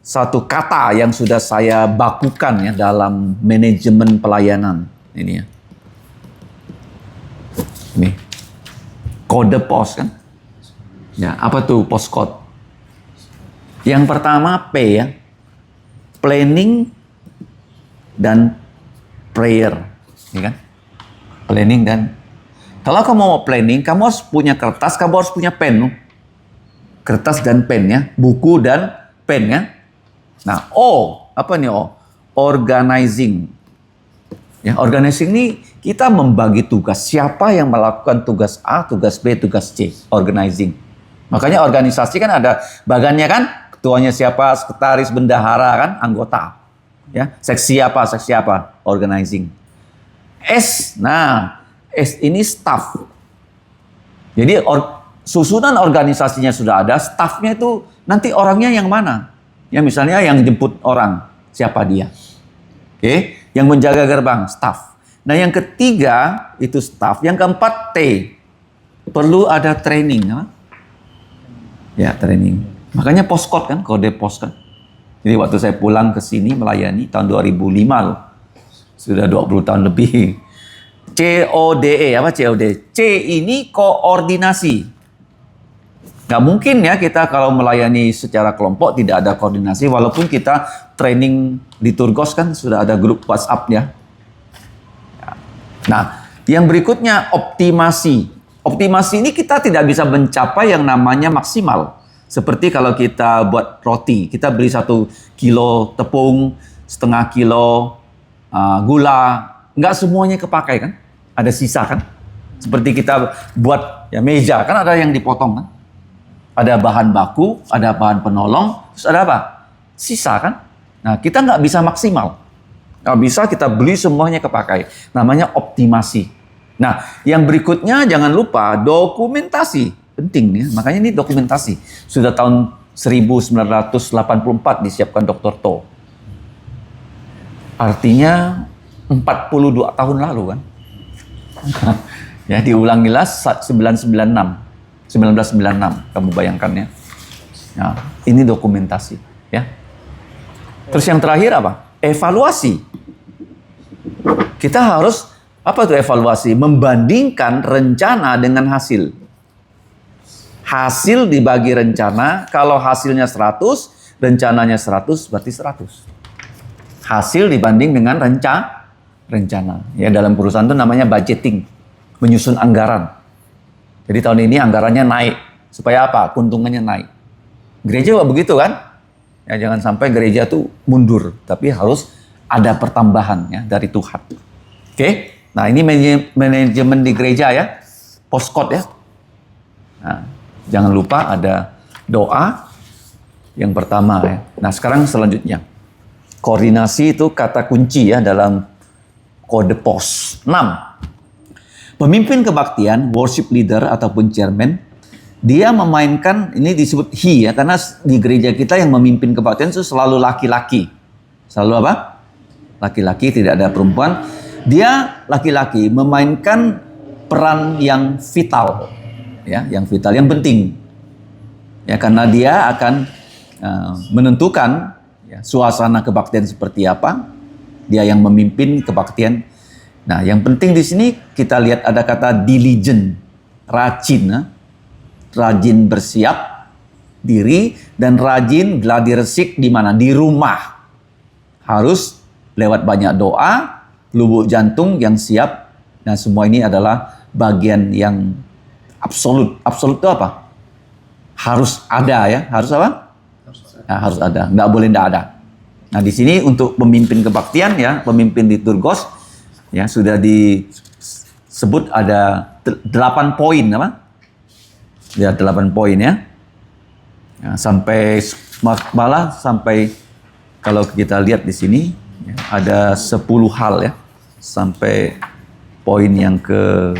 satu kata yang sudah saya bakukan ya dalam manajemen pelayanan. Ini ya. Ini kode pos kan? Ya, apa tuh postcode? Yang pertama P ya, planning dan prayer, ya kan? Planning dan, kalau kamu mau planning, kamu harus punya kertas, kamu harus punya pen, kertas dan pen ya, buku dan pen ya. Nah, O, apa nih O? Organizing. Ya, organizing ini kita membagi tugas. Siapa yang melakukan tugas A, tugas B, tugas C. Organizing. Makanya organisasi kan ada bagannya kan, ketuanya siapa, sekretaris, bendahara kan, anggota. Ya, seksi apa, organizing. S, nah S ini staff. Jadi susunan organisasinya sudah ada, staffnya itu nanti orangnya yang mana? Ya misalnya yang jemput orang, siapa dia? Oke, yang menjaga gerbang, staff. Nah yang ketiga itu staff, yang keempat T, perlu ada training. Ya, training. Makanya postcode kan, kode pos kan. Jadi waktu saya pulang ke sini melayani tahun 2005 loh. Sudah 20 tahun lebih. CODE, apa COD? C ini koordinasi. Nggak mungkin ya kita kalau melayani secara kelompok tidak ada koordinasi. Walaupun kita training di Turgos kan sudah ada grup WhatsApp-nya. Nah, yang berikutnya optimasi. Optimasi ini kita tidak bisa mencapai yang namanya maksimal. Seperti kalau kita buat roti, kita beli 1 kilo tepung, setengah kilo gula, nggak semuanya kepakai kan? Ada sisa kan? Seperti kita buat ya meja, kan ada yang dipotong kan? Ada bahan baku, ada bahan penolong, terus ada apa? Sisa kan? Nah, kita nggak bisa maksimal. Nggak bisa kita beli semuanya kepakai. Namanya optimasi. Nah, yang berikutnya jangan lupa dokumentasi. Penting ya, makanya ini dokumentasi. Sudah tahun 1984 disiapkan Dr. To. Artinya 42 tahun lalu kan. Ya, diulangilah 1996. Kamu bayangkan ya. Nah, ini dokumentasi ya. Terus yang terakhir apa? Evaluasi. Kita harus apa itu evaluasi? Membandingkan rencana dengan hasil. Hasil dibagi rencana, kalau hasilnya 100, rencananya 100, berarti 100. Hasil dibanding dengan rencana. Ya, dalam perusahaan itu namanya budgeting, menyusun anggaran. Jadi tahun ini anggarannya naik. Supaya apa? Keuntungannya naik. Gereja juga begitu kan? Ya, jangan sampai gereja tuh mundur, tapi harus ada pertambahan ya dari Tuhan. Oke? Nah, ini manajemen di gereja ya. Postcode ya. Nah, jangan lupa ada Doa yang pertama ya. Nah, sekarang selanjutnya. Koordinasi itu kata kunci ya dalam kode POS. 6. Pemimpin kebaktian, worship leader ataupun chairman, dia memainkan, ini disebut he ya, karena di gereja kita yang memimpin kebaktian itu selalu laki-laki. Selalu apa? Laki-laki, tidak ada perempuan. Dia laki-laki memainkan peran yang vital, ya, yang vital, yang penting. Ya, karena dia akan menentukan ya, suasana kebaktian seperti apa. Dia yang memimpin kebaktian. Nah, yang penting di sini kita lihat ada kata diligent, rajin, rajin bersiap diri, dan rajin gladi resik di mana? Di rumah. Harus lewat banyak doa, lubuk jantung yang siap. Nah, semua ini adalah bagian yang absolut. Absolut itu apa? Harus ada ya. Harus apa? Nah, harus ada. Nggak boleh nggak ada. Nah, di sini untuk pemimpin kebaktian ya, pemimpin liturgos ya sudah disebut ada 8 poin apa? Ya, 8 poin ya. Ya, sampai malah sampai kalau kita lihat di sini ya, ada 10 hal ya. Sampai poin yang ke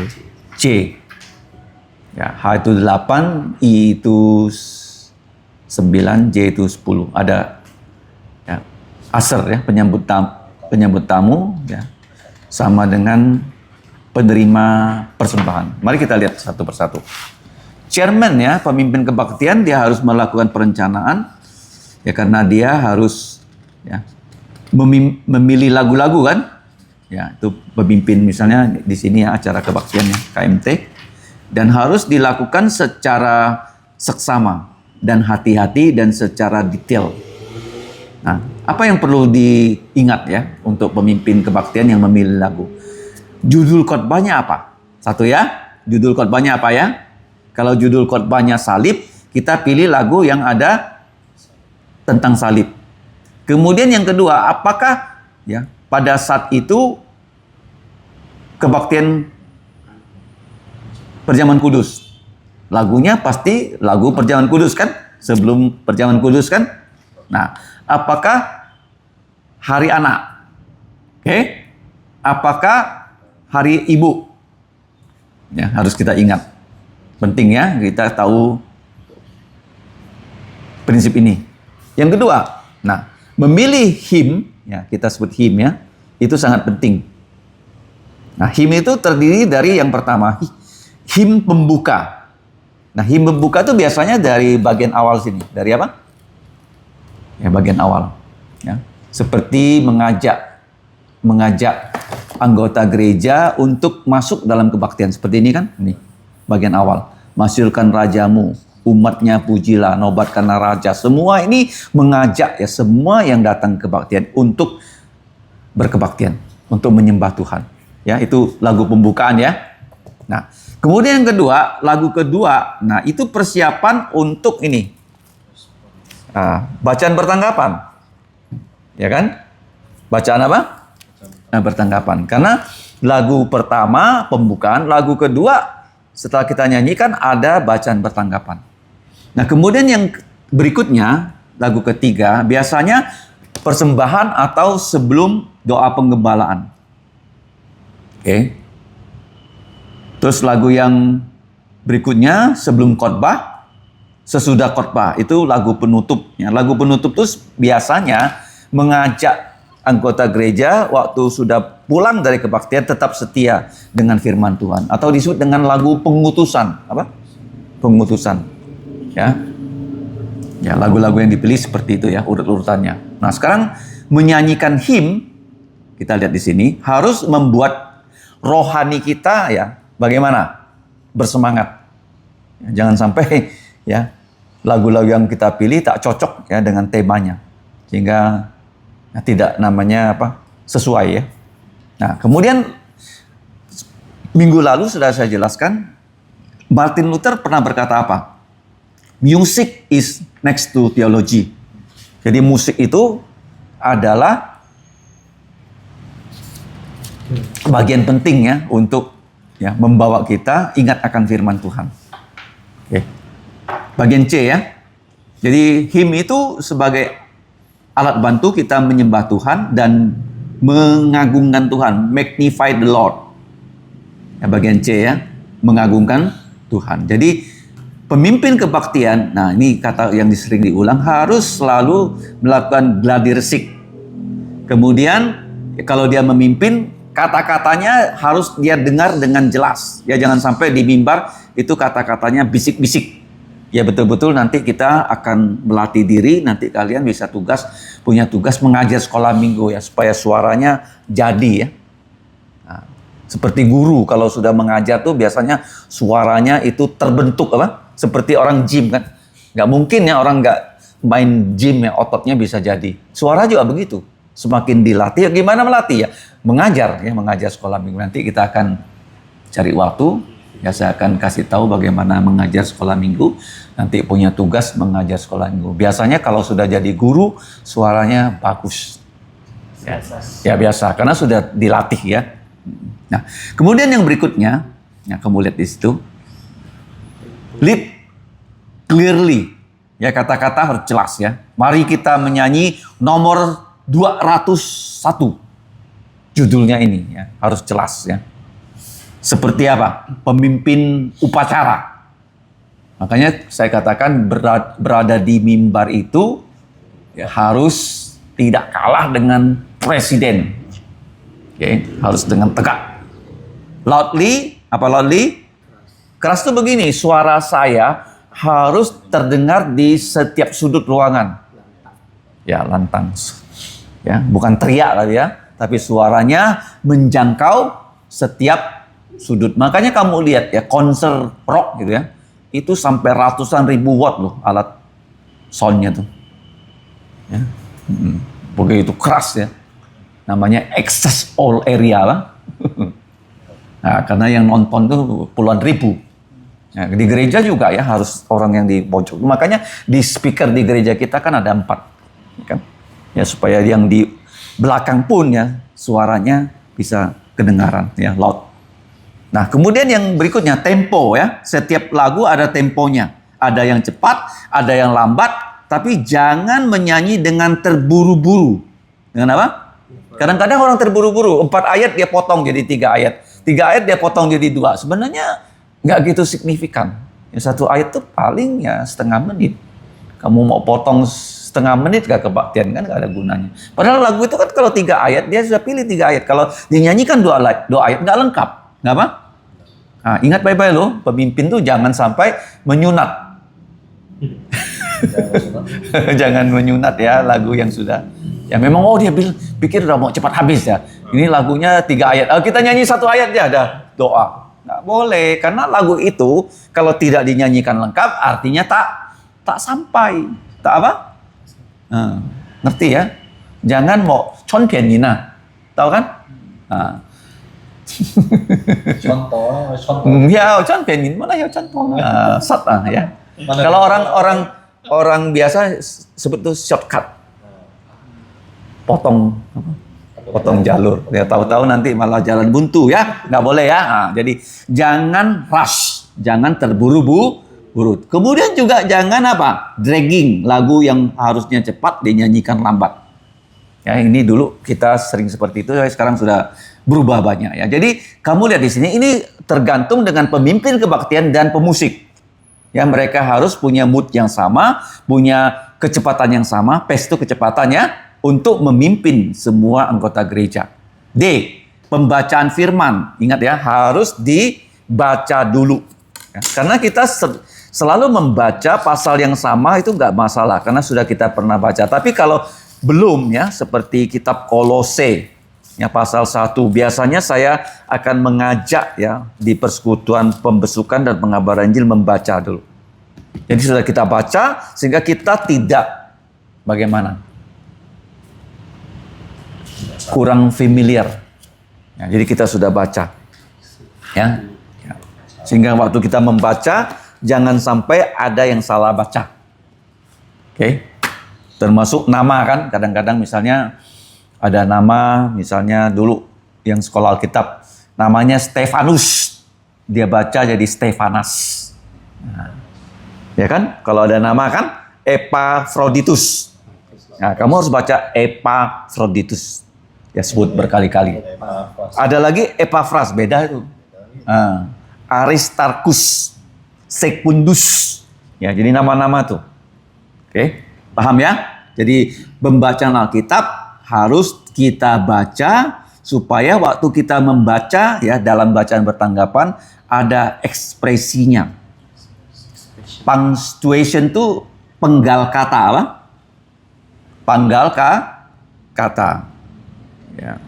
C. Ya, H itu 8, I itu 9, J itu 10. Ada ya, aser ya, penyambut tamu ya, sama dengan penerima persembahan. Mari kita lihat satu persatu. Chairman ya, pemimpin kebaktian, dia harus melakukan perencanaan ya, karena dia harus ya memilih lagu-lagu kan. Ya, itu pemimpin misalnya di sini ya acara kebaktian ya, KMT, dan harus dilakukan secara seksama dan hati-hati dan secara detail. Nah, apa yang perlu diingat ya untuk pemimpin kebaktian yang memilih lagu? Judul khotbahnya apa? Satu ya, judul khotbahnya apa ya? Kalau judul khotbahnya salib, kita pilih lagu yang ada tentang salib. Kemudian yang kedua, apakah ya pada saat itu kebaktian Perjamuan Kudus? Lagunya pasti lagu Perjamuan Kudus kan? Sebelum Perjamuan Kudus kan? Nah, apakah Hari Anak? Oke? Apakah Hari Ibu? Ya, harus kita ingat. Penting ya, kita tahu prinsip ini. Yang kedua, nah, memilih hymn, ya kita sebut hymn ya, itu sangat penting. Nah, hymn itu terdiri dari yang pertama, hymn pembuka. Nah, hymn pembuka itu biasanya dari bagian awal sini. Dari apa? Ya, bagian awal. Ya. Seperti mengajak anggota gereja untuk masuk dalam kebaktian. Seperti ini kan? Ini, bagian awal. Masyurkan rajamu, umatnya pujilah, nobatkanlah raja. Semua ini mengajak ya semua yang datang ke kebaktian untuk berkebaktian, untuk menyembah Tuhan. Ya, itu lagu pembukaan ya. Nah, kemudian yang kedua, lagu kedua, nah itu persiapan untuk ini. Bacaan bertanggapan. Ya kan? Bacaan apa? Bertanggapan. Karena lagu pertama pembukaan, lagu kedua setelah kita nyanyikan ada bacaan bertanggapan. Nah, kemudian yang berikutnya, lagu ketiga, biasanya persembahan atau sebelum doa penggembalaan. Oke. Terus lagu yang berikutnya sebelum khotbah, sesudah khotbah, itu lagu penutup. Ya, lagu penutup itu biasanya mengajak anggota gereja waktu sudah pulang dari kebaktian tetap setia dengan firman Tuhan, atau disebut dengan lagu pengutusan. Apa? Pengutusan. Ya. Ya, lagu-lagu yang dipilih seperti itu ya, urut-urutannya. Nah, sekarang menyanyikan hymn, kita lihat di sini, harus membuat rohani kita ya bagaimana? Bersemangat. Ya, jangan sampai ya lagu-lagu yang kita pilih tak cocok ya dengan temanya, sehingga ya, tidak namanya apa? Sesuai ya. Nah, kemudian minggu lalu sudah saya jelaskan, Martin Luther pernah berkata apa? Music is next to theology. Jadi musik itu adalah bagian penting ya untuk ya membawa kita ingat akan firman Tuhan. Oke. Bagian C ya. Jadi him itu sebagai alat bantu kita menyembah Tuhan dan mengagungkan Tuhan, magnify the Lord. Ya, bagian C ya, mengagungkan Tuhan. Jadi pemimpin kebaktian, nah ini kata yang sering diulang, harus selalu melakukan gladi resik. Kemudian kalau dia memimpin, kata-katanya harus dia dengar dengan jelas. Ya, jangan sampai di mimbar itu kata-katanya bisik-bisik. Ya, betul-betul nanti kita akan melatih diri, nanti kalian bisa punya tugas mengajar sekolah minggu ya, supaya suaranya jadi ya. Nah, seperti guru kalau sudah mengajar tuh biasanya suaranya itu terbentuk apa? Seperti orang gym kan. Nggak mungkin ya orang nggak main gym ya ototnya bisa jadi. Suara juga begitu. Semakin dilatih, gimana melatih ya? Mengajar sekolah minggu. Nanti kita akan cari waktu. Ya, saya akan kasih tahu bagaimana mengajar sekolah minggu. Nanti punya tugas mengajar sekolah minggu. Biasanya kalau sudah jadi guru, suaranya bagus. Ya biasa, karena sudah dilatih ya. Nah, kemudian yang berikutnya, ya kamu lihat di situ, lead clearly. Ya, kata-kata harus jelas ya. Mari kita menyanyi nomor 201. Judulnya ini ya, harus jelas ya. Seperti apa? Pemimpin upacara. Makanya saya katakan berada di mimbar itu ya, harus tidak kalah dengan presiden. Oke, harus dengan tegak. Loudly, apa loudly? Keras itu begini, suara saya harus terdengar di setiap sudut ruangan. Ya, lantang. Ya, bukan teriak tadi ya, tapi suaranya menjangkau setiap sudut. Makanya kamu lihat ya, konser rock gitu ya, itu sampai ratusan ribu watt loh alat soundnya tuh. Ya. Begitu keras ya. Namanya access all area lah. Nah, karena yang nonton tuh puluhan ribu. Nah, di gereja juga ya harus orang yang di pojok. Makanya di speaker di gereja kita kan ada 4. Kan? Ya, supaya yang di belakang pun ya suaranya bisa kedengaran ya, loud. Nah, kemudian yang berikutnya tempo ya. Setiap lagu ada temponya. Ada yang cepat, ada yang lambat, tapi jangan menyanyi dengan terburu-buru. Dengan apa? Kadang-kadang orang terburu-buru. 4 ayat dia potong jadi 3 ayat. 3 ayat dia potong jadi 2. Sebenarnya nggak gitu signifikan. Yang 1 ayat tuh paling ya setengah menit. Kamu mau potong setengah menit gak kebaktian kan gak ada gunanya. Padahal lagu itu kan kalau 3 ayat dia sudah pilih 3 ayat. Kalau dinyanyikan 2 ayat nggak lengkap. Nggak apa? Nah, ingat baik-baik loh, pemimpin tuh jangan sampai menyunat. Jangan menyunat ya lagu yang sudah. Ya memang dia pikir udah mau cepat habis ya. Ini lagunya 3 ayat. Kita nyanyi 1 ayat ya ada doa. Nggak boleh, karena lagu itu kalau tidak dinyanyikan lengkap artinya tak sampai. Tak apa? Ngerti ya? Jangan mau conpianina. Tahu kan? Nah. contoh. Ya, contohin mana ya contoh. Ya. Kalau orang biasa sebut itu shortcut. Potong jalur. Ya, tahu-tahu nanti malah jalan buntu ya. Nggak boleh ya. Nah, jadi jangan rush, jangan terburu-buru. Kemudian juga jangan apa? Dragging lagu yang harusnya cepat dinyanyikan lambat. Ya, ini dulu kita sering seperti itu, sekarang sudah berubah banyak ya. Jadi kamu lihat di sini, ini tergantung dengan pemimpin kebaktian dan pemusik. Ya, mereka harus punya mood yang sama, punya kecepatan yang sama, pace itu kecepatannya untuk memimpin semua anggota gereja. D, pembacaan firman. Ingat ya, harus dibaca dulu. Ya, karena kita selalu membaca pasal yang sama itu nggak masalah, karena sudah kita pernah baca. Tapi kalau belum ya, seperti kitab Kolose ya pasal 1, biasanya saya akan mengajak ya di persekutuan pembesukan dan pengabaran Injil membaca dulu. Jadi sudah kita baca sehingga kita tidak bagaimana? Kurang familiar. Ya, jadi kita sudah baca. Ya. Sehingga waktu kita membaca jangan sampai ada yang salah baca. Oke. Termasuk nama kan, kadang-kadang misalnya ada nama, misalnya dulu yang sekolah Alkitab, namanya Stefanus, dia baca jadi Stefanas. Nah, ya kan, kalau ada nama kan, Epaphroditus. Nah, kamu harus baca Epaphroditus. Ya, sebut berkali-kali. Ada lagi Epaphras, beda itu. Aristarchus, Secundus. Ya, jadi nama-nama tuh. Oke, paham ya? Jadi pembacaan Alkitab harus kita baca supaya waktu kita membaca ya dalam bacaan bertanggapan ada ekspresinya. Punctuation itu penggal kata apa? Penggal kata. Ya.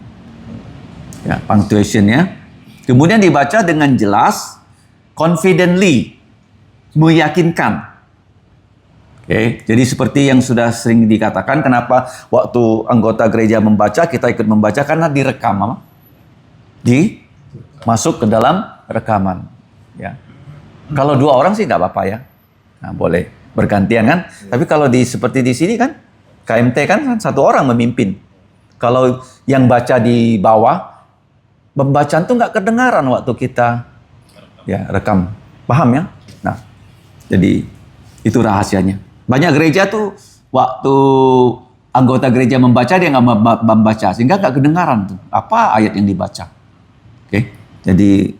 Ya, punctuation ya. Kemudian dibaca dengan jelas, confidently, meyakinkan. Oke, jadi seperti yang sudah sering dikatakan, kenapa waktu anggota gereja membaca, kita ikut membaca karena direkam apa? Masuk ke dalam rekaman. Ya. Kalau 2 orang sih nggak apa-apa ya. Nah, boleh bergantian kan. Tapi kalau seperti di sini kan, KMT kan 1 orang memimpin. Kalau yang baca di bawah, pembacaan tuh nggak kedengaran waktu kita ya rekam. Paham ya? Nah, jadi itu rahasianya. Banyak gereja tuh waktu anggota gereja membaca dia nggak membaca sehingga nggak kedengaran tuh apa ayat yang dibaca. Oke, jadi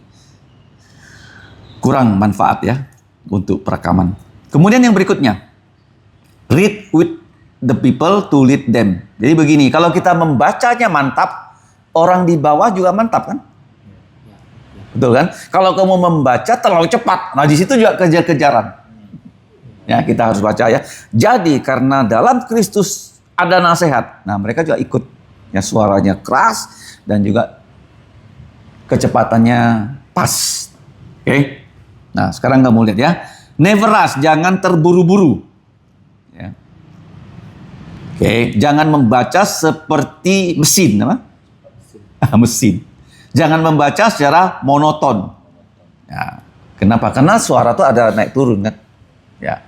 kurang manfaat ya untuk perekaman. Kemudian yang berikutnya, read with the people to lead them. Jadi begini, kalau kita membacanya mantap, orang di bawah juga mantap kan? Betul kan? Kalau kamu membaca terlalu cepat, nah di situ juga kejar-kejaran. Ya, kita harus baca ya. Jadi karena dalam Kristus ada nasihat. Nah, mereka juga ikut. Ya, suaranya keras dan juga kecepatannya pas. Oke. Nah, sekarang kamu lihat ya. Never rush, jangan terburu-buru. Ya. Oke, jangan membaca seperti mesin, apa? Mesin. Jangan membaca secara monoton. Ya. Kenapa? Karena suara itu ada naik turun kan. Ya.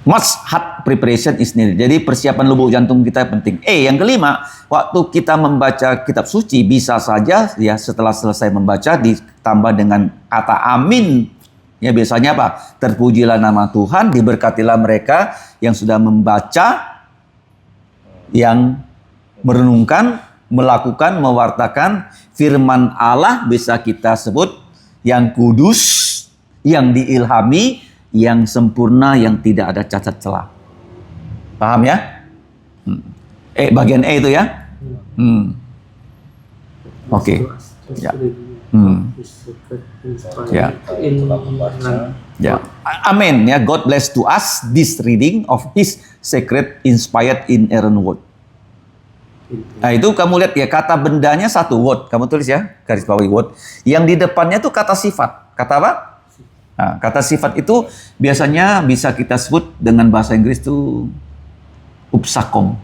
Much heart preparation is needed. Jadi persiapan lubuk jantung kita penting. Yang kelima, waktu kita membaca kitab suci bisa saja ya setelah selesai membaca ditambah dengan kata amin. Ya biasanya apa? Terpujilah nama Tuhan, diberkatilah mereka yang sudah membaca, yang merenungkan, melakukan, mewartakan firman Allah, bisa kita sebut yang kudus, yang diilhami, yang sempurna, yang tidak ada cacat celah. Paham ya? Bagian itu ya? Oke. Ya. Ya. Ya. Amin ya. God bless to us this reading of His sacred inspired inerrant word. Nah itu kamu lihat ya, kata bendanya satu word. Kamu tulis ya, garis bawahi word. Yang di depannya tuh kata sifat. Kata apa? Nah, kata sifat itu biasanya bisa kita sebut dengan bahasa Inggris itu upsakom.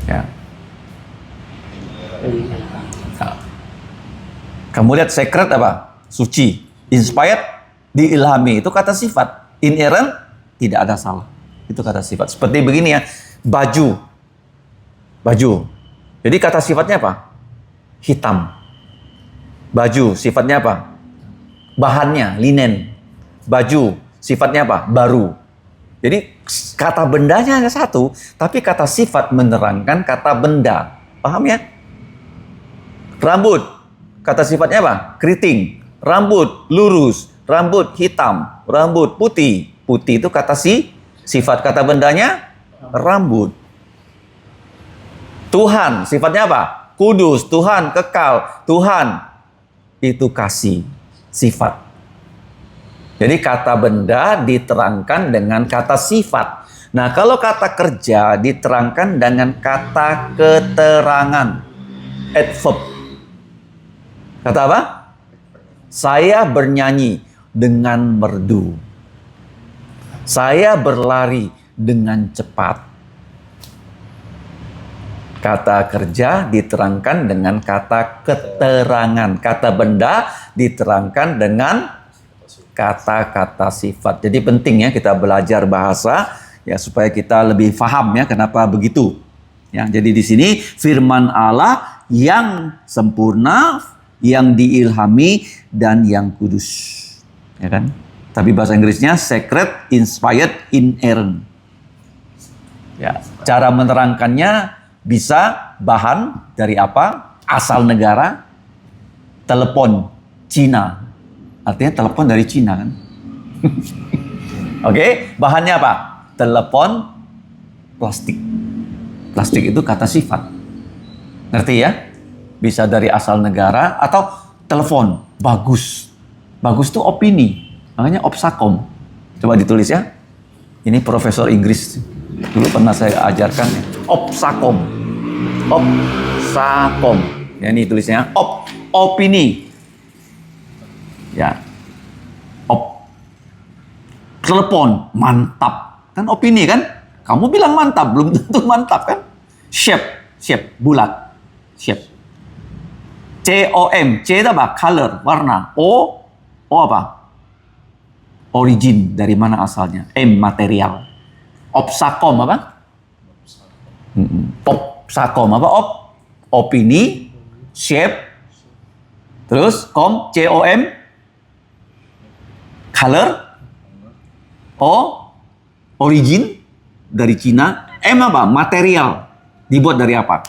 Ya. Nah. Kamu lihat sacred apa? Suci. Inspired, diilhami. Itu kata sifat. Inerrant, tidak ada salah. Itu kata sifat. Seperti begini ya. Baju. Jadi kata sifatnya apa? Hitam. Baju, sifatnya apa? Bahannya, linen. Baju, sifatnya apa? Baru. Jadi kata bendanya hanya satu, tapi kata sifat menerangkan kata benda. Paham ya? Rambut, kata sifatnya apa? Keriting. Rambut, lurus. Rambut, hitam. Rambut, putih. Putih itu kata sifat. Kata bendanya, rambut. Tuhan, sifatnya apa? Kudus. Tuhan, kekal. Tuhan, itu kasih, sifat. Jadi kata benda diterangkan dengan kata sifat. Nah, kalau kata kerja diterangkan dengan kata keterangan, adverb. Kata apa? Saya bernyanyi dengan merdu. Saya berlari dengan cepat. Kata kerja diterangkan dengan kata keterangan. Kata benda diterangkan dengan kata-kata sifat. Jadi penting ya kita belajar bahasa ya supaya kita lebih paham ya kenapa begitu. Ya, jadi di sini firman Allah yang sempurna, yang diilhami dan yang kudus. Ya kan? Tapi bahasa Inggrisnya sacred, inspired, inerrant. Ya, cara menerangkannya bisa bahan dari apa? Asal negara, telepon Cina. Artinya telepon dari Cina kan? Oke, bahannya apa? Telepon plastik. Plastik itu kata sifat. Ngerti ya? Bisa dari asal negara atau telepon. Bagus. Bagus itu opini. Makanya opsakom. Coba ditulis ya. Ini profesor Inggris. Dulu pernah saya ajarkan. Opsakom. Opsakom. Ya, ini tulisnya. Opini. Ya. Telepon. Mantap. Kan opini kan? Kamu bilang mantap. Belum tentu mantap kan? Shape. Bulat. Shape. C-O-M. C itu apa? Color. Warna. O apa? Origin. Dari mana asalnya? M. Material. Opsakom apa? Opsakom apa? Opini. Shape. Terus C-O-M. Color. O. Origin. Dari Cina. M apa? Material. Dibuat dari apa?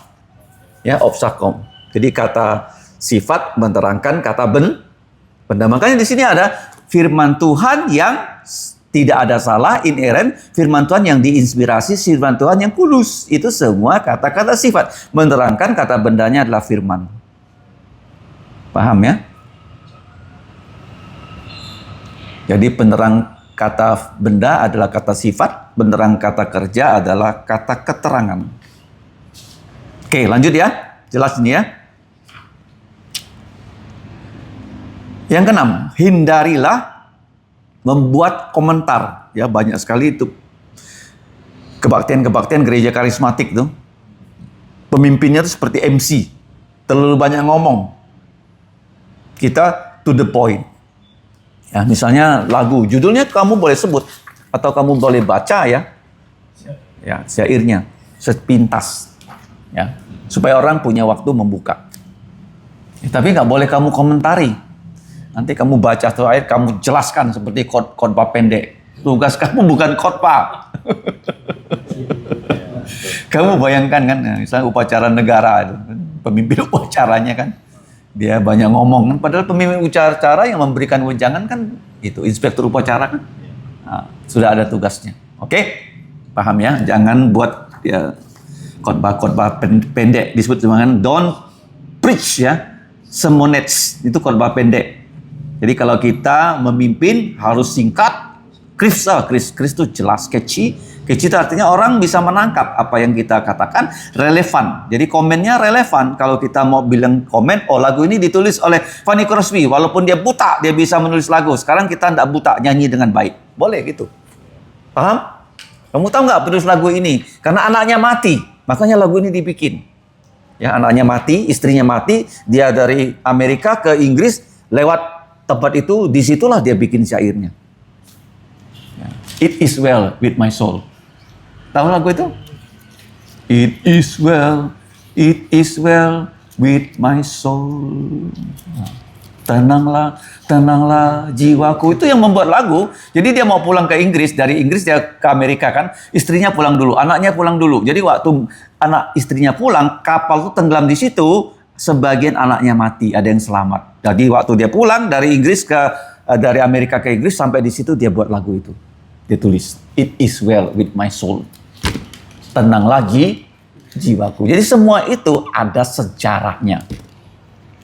Ya, opsakom. Jadi kata sifat menerangkan kata benda. Makanya di sini ada firman Tuhan yang tidak ada salah, inerrant, firman Tuhan yang diinspirasi, firman Tuhan yang kudus. Itu semua kata-kata sifat. Menerangkan kata bendanya adalah firman. Paham ya? Jadi penerang kata benda adalah kata sifat, penerang kata kerja adalah kata keterangan. Oke, lanjut ya. Jelas ini ya. Yang keenam, hindarilah membuat komentar. Ya, banyak sekali itu kebaktian-kebaktian gereja karismatik tuh. Pemimpinnya tuh seperti MC. Terlalu banyak ngomong. Kita to the point. Ya, misalnya lagu, judulnya kamu boleh sebut atau kamu boleh baca ya. Ya, syairnya sepintas. Ya, supaya orang punya waktu membuka. Ya, tapi nggak boleh kamu komentari. Nanti kamu baca tuh ayat, kamu jelaskan seperti khotbah pendek. Tugas kamu bukan khotbah. Kamu bayangkan kan, misalnya upacara negara, pemimpin upacaranya kan, dia banyak ngomong kan, padahal pemimpin upacara yang memberikan wejangan kan itu inspektur upacara kan. Nah, sudah ada tugasnya. Oke? Paham ya? Jangan buat ya khotbah pendek, disebut dengan don't preach ya. Semonets itu khotbah pendek. Jadi kalau kita memimpin harus singkat, crisp itu jelas, catchy itu artinya orang bisa menangkap apa yang kita katakan, relevan. Jadi komennya relevan. Kalau kita mau bilang komen, oh lagu ini ditulis oleh Fanny Crosby, walaupun dia buta, dia bisa menulis lagu. Sekarang kita tidak buta, nyanyi dengan baik. Boleh gitu. Paham? Kamu tahu nggak penulis lagu ini? Karena anaknya mati, makanya lagu ini dibikin. Ya, anaknya mati, istrinya mati, dia dari Amerika ke Inggris, lewat tempat itu, disitulah dia bikin syairnya. It is well with my soul. Tahu lagu itu? It is well with my soul. Tenanglah jiwaku. Itu yang membuat lagu. Jadi dia mau pulang ke Inggris, dari Inggris dia ke Amerika kan. Istrinya pulang dulu, anaknya pulang dulu. Jadi waktu anak istrinya pulang, kapal itu tenggelam di situ. Sebagian anaknya mati, ada yang selamat. Jadi waktu dia pulang dari dari Amerika ke Inggris, sampai di situ dia buat lagu itu. Dia tulis, it is well with my soul. Tenang lagi jiwaku. Jadi semua itu ada sejarahnya.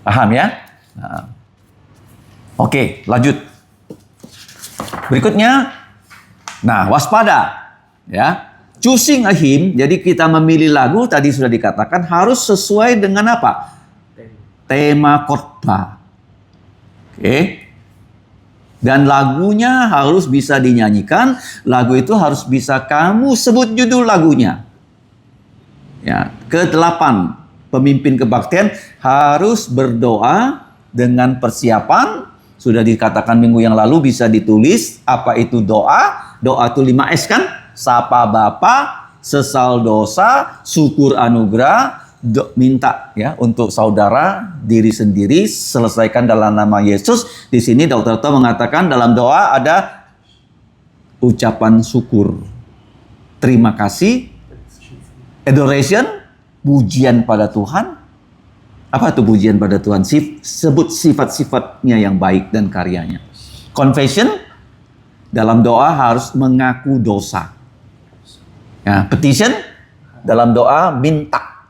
Paham ya? Nah. Oke, lanjut. Berikutnya, nah waspada. Ya, choosing a hymn. Jadi kita memilih lagu tadi sudah dikatakan harus sesuai dengan apa? Tema khotbah. Oke. Dan lagunya harus bisa dinyanyikan. Lagu itu harus bisa kamu sebut judul lagunya. Ya, ke-8, pemimpin kebaktian harus berdoa dengan persiapan. Sudah dikatakan minggu yang lalu, bisa ditulis apa itu doa. Doa itu 5S kan? Sapa Bapa, sesal dosa, syukur anugerah, minta ya untuk saudara, diri sendiri, selesaikan dalam nama Yesus. Di sini Dr. Tom mengatakan dalam doa ada ucapan syukur, terima kasih, adoration, pujian pada Tuhan. Apa itu pujian pada Tuhan? Sebut sifat-sifatnya yang baik dan karyanya. Confession, dalam doa harus mengaku dosa. Ya, petition, dalam doa minta.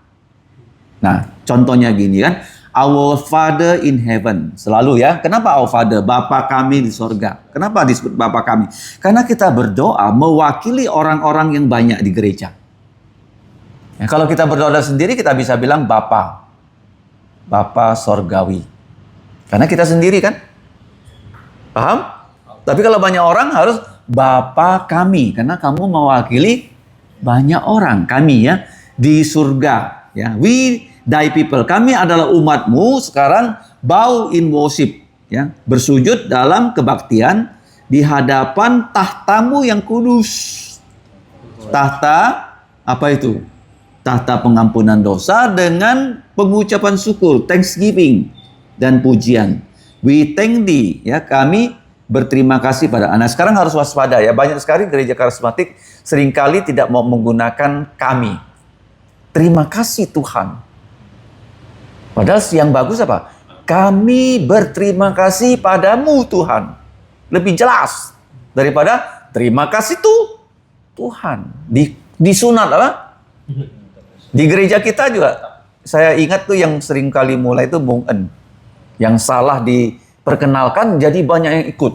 Nah, contohnya gini kan, Our Father in Heaven, selalu ya. Kenapa Our Father? Bapa kami di sorga. Kenapa disebut Bapa kami? Karena kita berdoa mewakili orang-orang yang banyak di gereja. Ya, kalau kita berdoa sendiri, kita bisa bilang Bapa sorgawi. Karena kita sendiri kan. Paham? Tapi kalau banyak orang harus Bapa kami. Karena kamu mewakili banyak orang. Kami ya, di surga. Ya, we thy people. Kami adalah umatmu. Sekarang bow in worship. Ya, bersujud dalam kebaktian di hadapan tahtamu yang kudus. Tahta, apa itu? Tahta pengampunan dosa dengan pengucapan syukur, thanksgiving dan pujian. We thank thee, ya, kami berterima kasih pada Anda. Sekarang harus waspada ya, banyak sekali gereja karismatik seringkali tidak mau menggunakan kami. Terima kasih Tuhan. Padahal yang bagus apa? Kami berterima kasih padamu Tuhan. Lebih jelas daripada terima kasih Tuhan. Disunat apa? Di gereja kita juga, saya ingat tuh yang sering kali mulai itu Bung En. Yang salah diperkenalkan, jadi banyak yang ikut.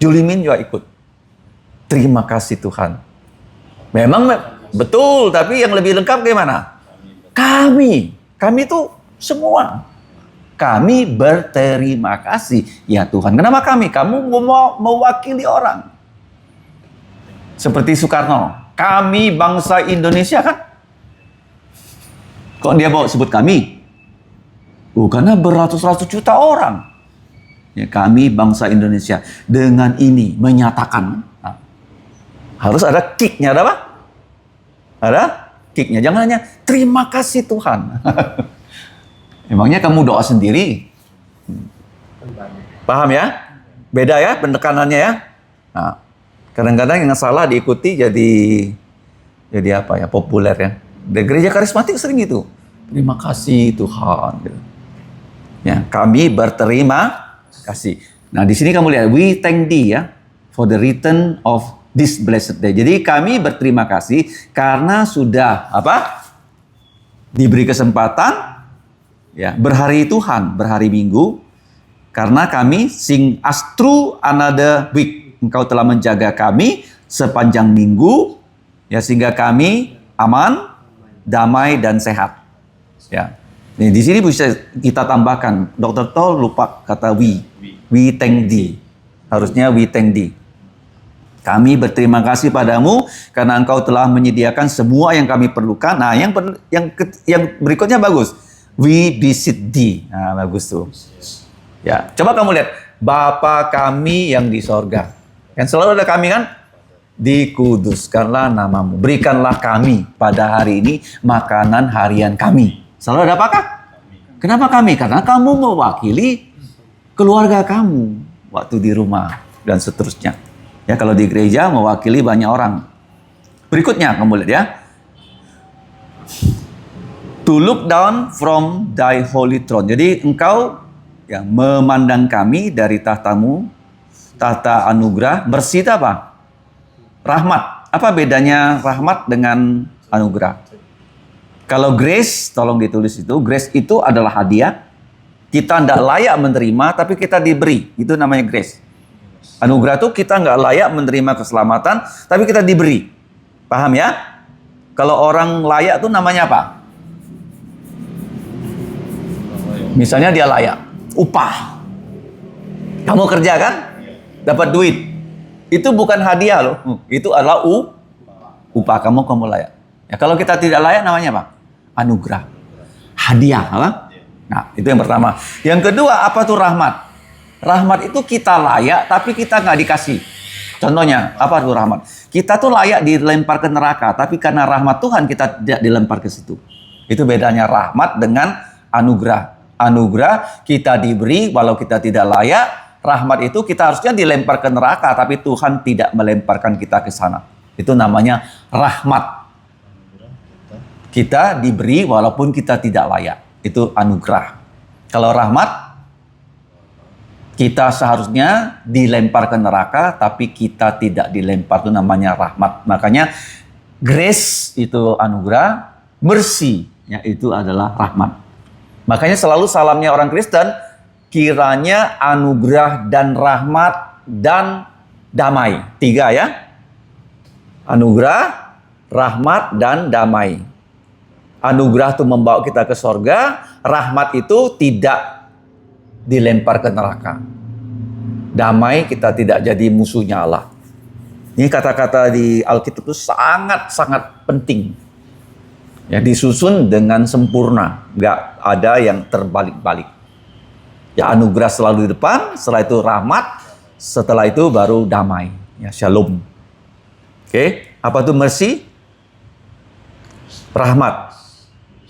Julimin juga ikut. Terima kasih Tuhan. Memang betul, tapi yang lebih lengkap gimana? Kami itu semua. Kami berterima kasih. Ya Tuhan, kenapa kami? Kamu mau mewakili orang. Seperti Soekarno. Kami bangsa Indonesia kan? Kok dia bawa sebut kami? Karena beratus-ratus juta orang. Ya, kami bangsa Indonesia. Dengan ini menyatakan. Nah, harus ada kicknya, ada apa? Ada kicknya. Jangan hanya terima kasih Tuhan. Emangnya kamu doa sendiri? Paham ya? Beda ya pendekanannya ya? Nah, kadang-kadang yang salah diikuti jadi apa ya? Populer ya. Di gereja karismatik sering itu. Terima kasih Tuhan. Ya, kami berterima kasih. Nah, di sini kamu lihat, we thank thee ya for the return of this blessed day. Jadi kami berterima kasih karena sudah apa? Diberi kesempatan ya, berhari Tuhan, berhari Minggu. Karena kami sing us through another week. Engkau telah menjaga kami sepanjang minggu ya, sehingga kami aman, damai dan sehat. Ya. Nih, di sini bisa kita tambahkan. Dr. Tol lupa kata we. We thank thee. Harusnya we thank thee. Kami berterima kasih padamu karena engkau telah menyediakan semua yang kami perlukan. Nah, yang berikutnya bagus. We visit thee. Nah, bagus tuh. Ya, coba kamu lihat. Bapa kami yang di sorga. Kan selalu ada kami kan? Dikuduskanlah namamu. Berikanlah kami pada hari ini makanan harian kami. Selalu ada apakah? Kenapa kami? Karena kamu mewakili keluarga kamu waktu di rumah dan seterusnya. Ya, kalau di gereja mewakili banyak orang. Berikutnya kamu lihat ya. To look down from thy holy throne. Jadi engkau yang memandang kami dari tahtamu, tahta anugerah, bersih apa? Rahmat. Apa bedanya rahmat dengan anugerah? Kalau grace, tolong ditulis itu. Grace itu adalah hadiah. Kita tidak layak menerima, tapi kita diberi. Itu namanya grace. Anugerah itu kita nggak layak menerima keselamatan, tapi kita diberi. Paham ya? Kalau orang layak itu namanya apa? Misalnya dia layak. Upah. Kamu kerja kan? Dapat duit. Itu bukan hadiah loh. Itu adalah upah kamu layak. Ya, kalau kita tidak layak namanya apa? Anugerah. Hadiah. Apa? Nah, itu yang pertama. Yang kedua, apa tuh rahmat? Rahmat itu kita layak, tapi kita nggak dikasih. Contohnya, apa tuh rahmat? Kita tuh layak dilempar ke neraka, tapi karena rahmat Tuhan kita tidak dilempar ke situ. Itu bedanya rahmat dengan anugerah. Anugerah kita diberi walau kita tidak layak, rahmat itu kita harusnya dilempar ke neraka, tapi Tuhan tidak melemparkan kita ke sana. Itu namanya rahmat. Kita diberi walaupun kita tidak layak. Itu anugerah. Kalau rahmat, kita seharusnya dilempar ke neraka, tapi kita tidak dilempar. Itu namanya rahmat. Makanya grace itu anugerah, mercy itu adalah rahmat. Makanya selalu salamnya orang Kristen, kiranya anugerah dan rahmat dan damai. 3 ya. Anugerah, rahmat, dan damai. Anugerah itu membawa kita ke sorga. Rahmat itu tidak dilempar ke neraka. Damai, kita tidak jadi musuhnya Allah. Ini kata-kata di Alkitab itu sangat-sangat penting. Ya, disusun dengan sempurna. Nggak ada yang terbalik-balik. Ya, anugerah selalu di depan, setelah itu rahmat, setelah itu baru damai. Ya, shalom. Oke, apa itu mercy? Rahmat.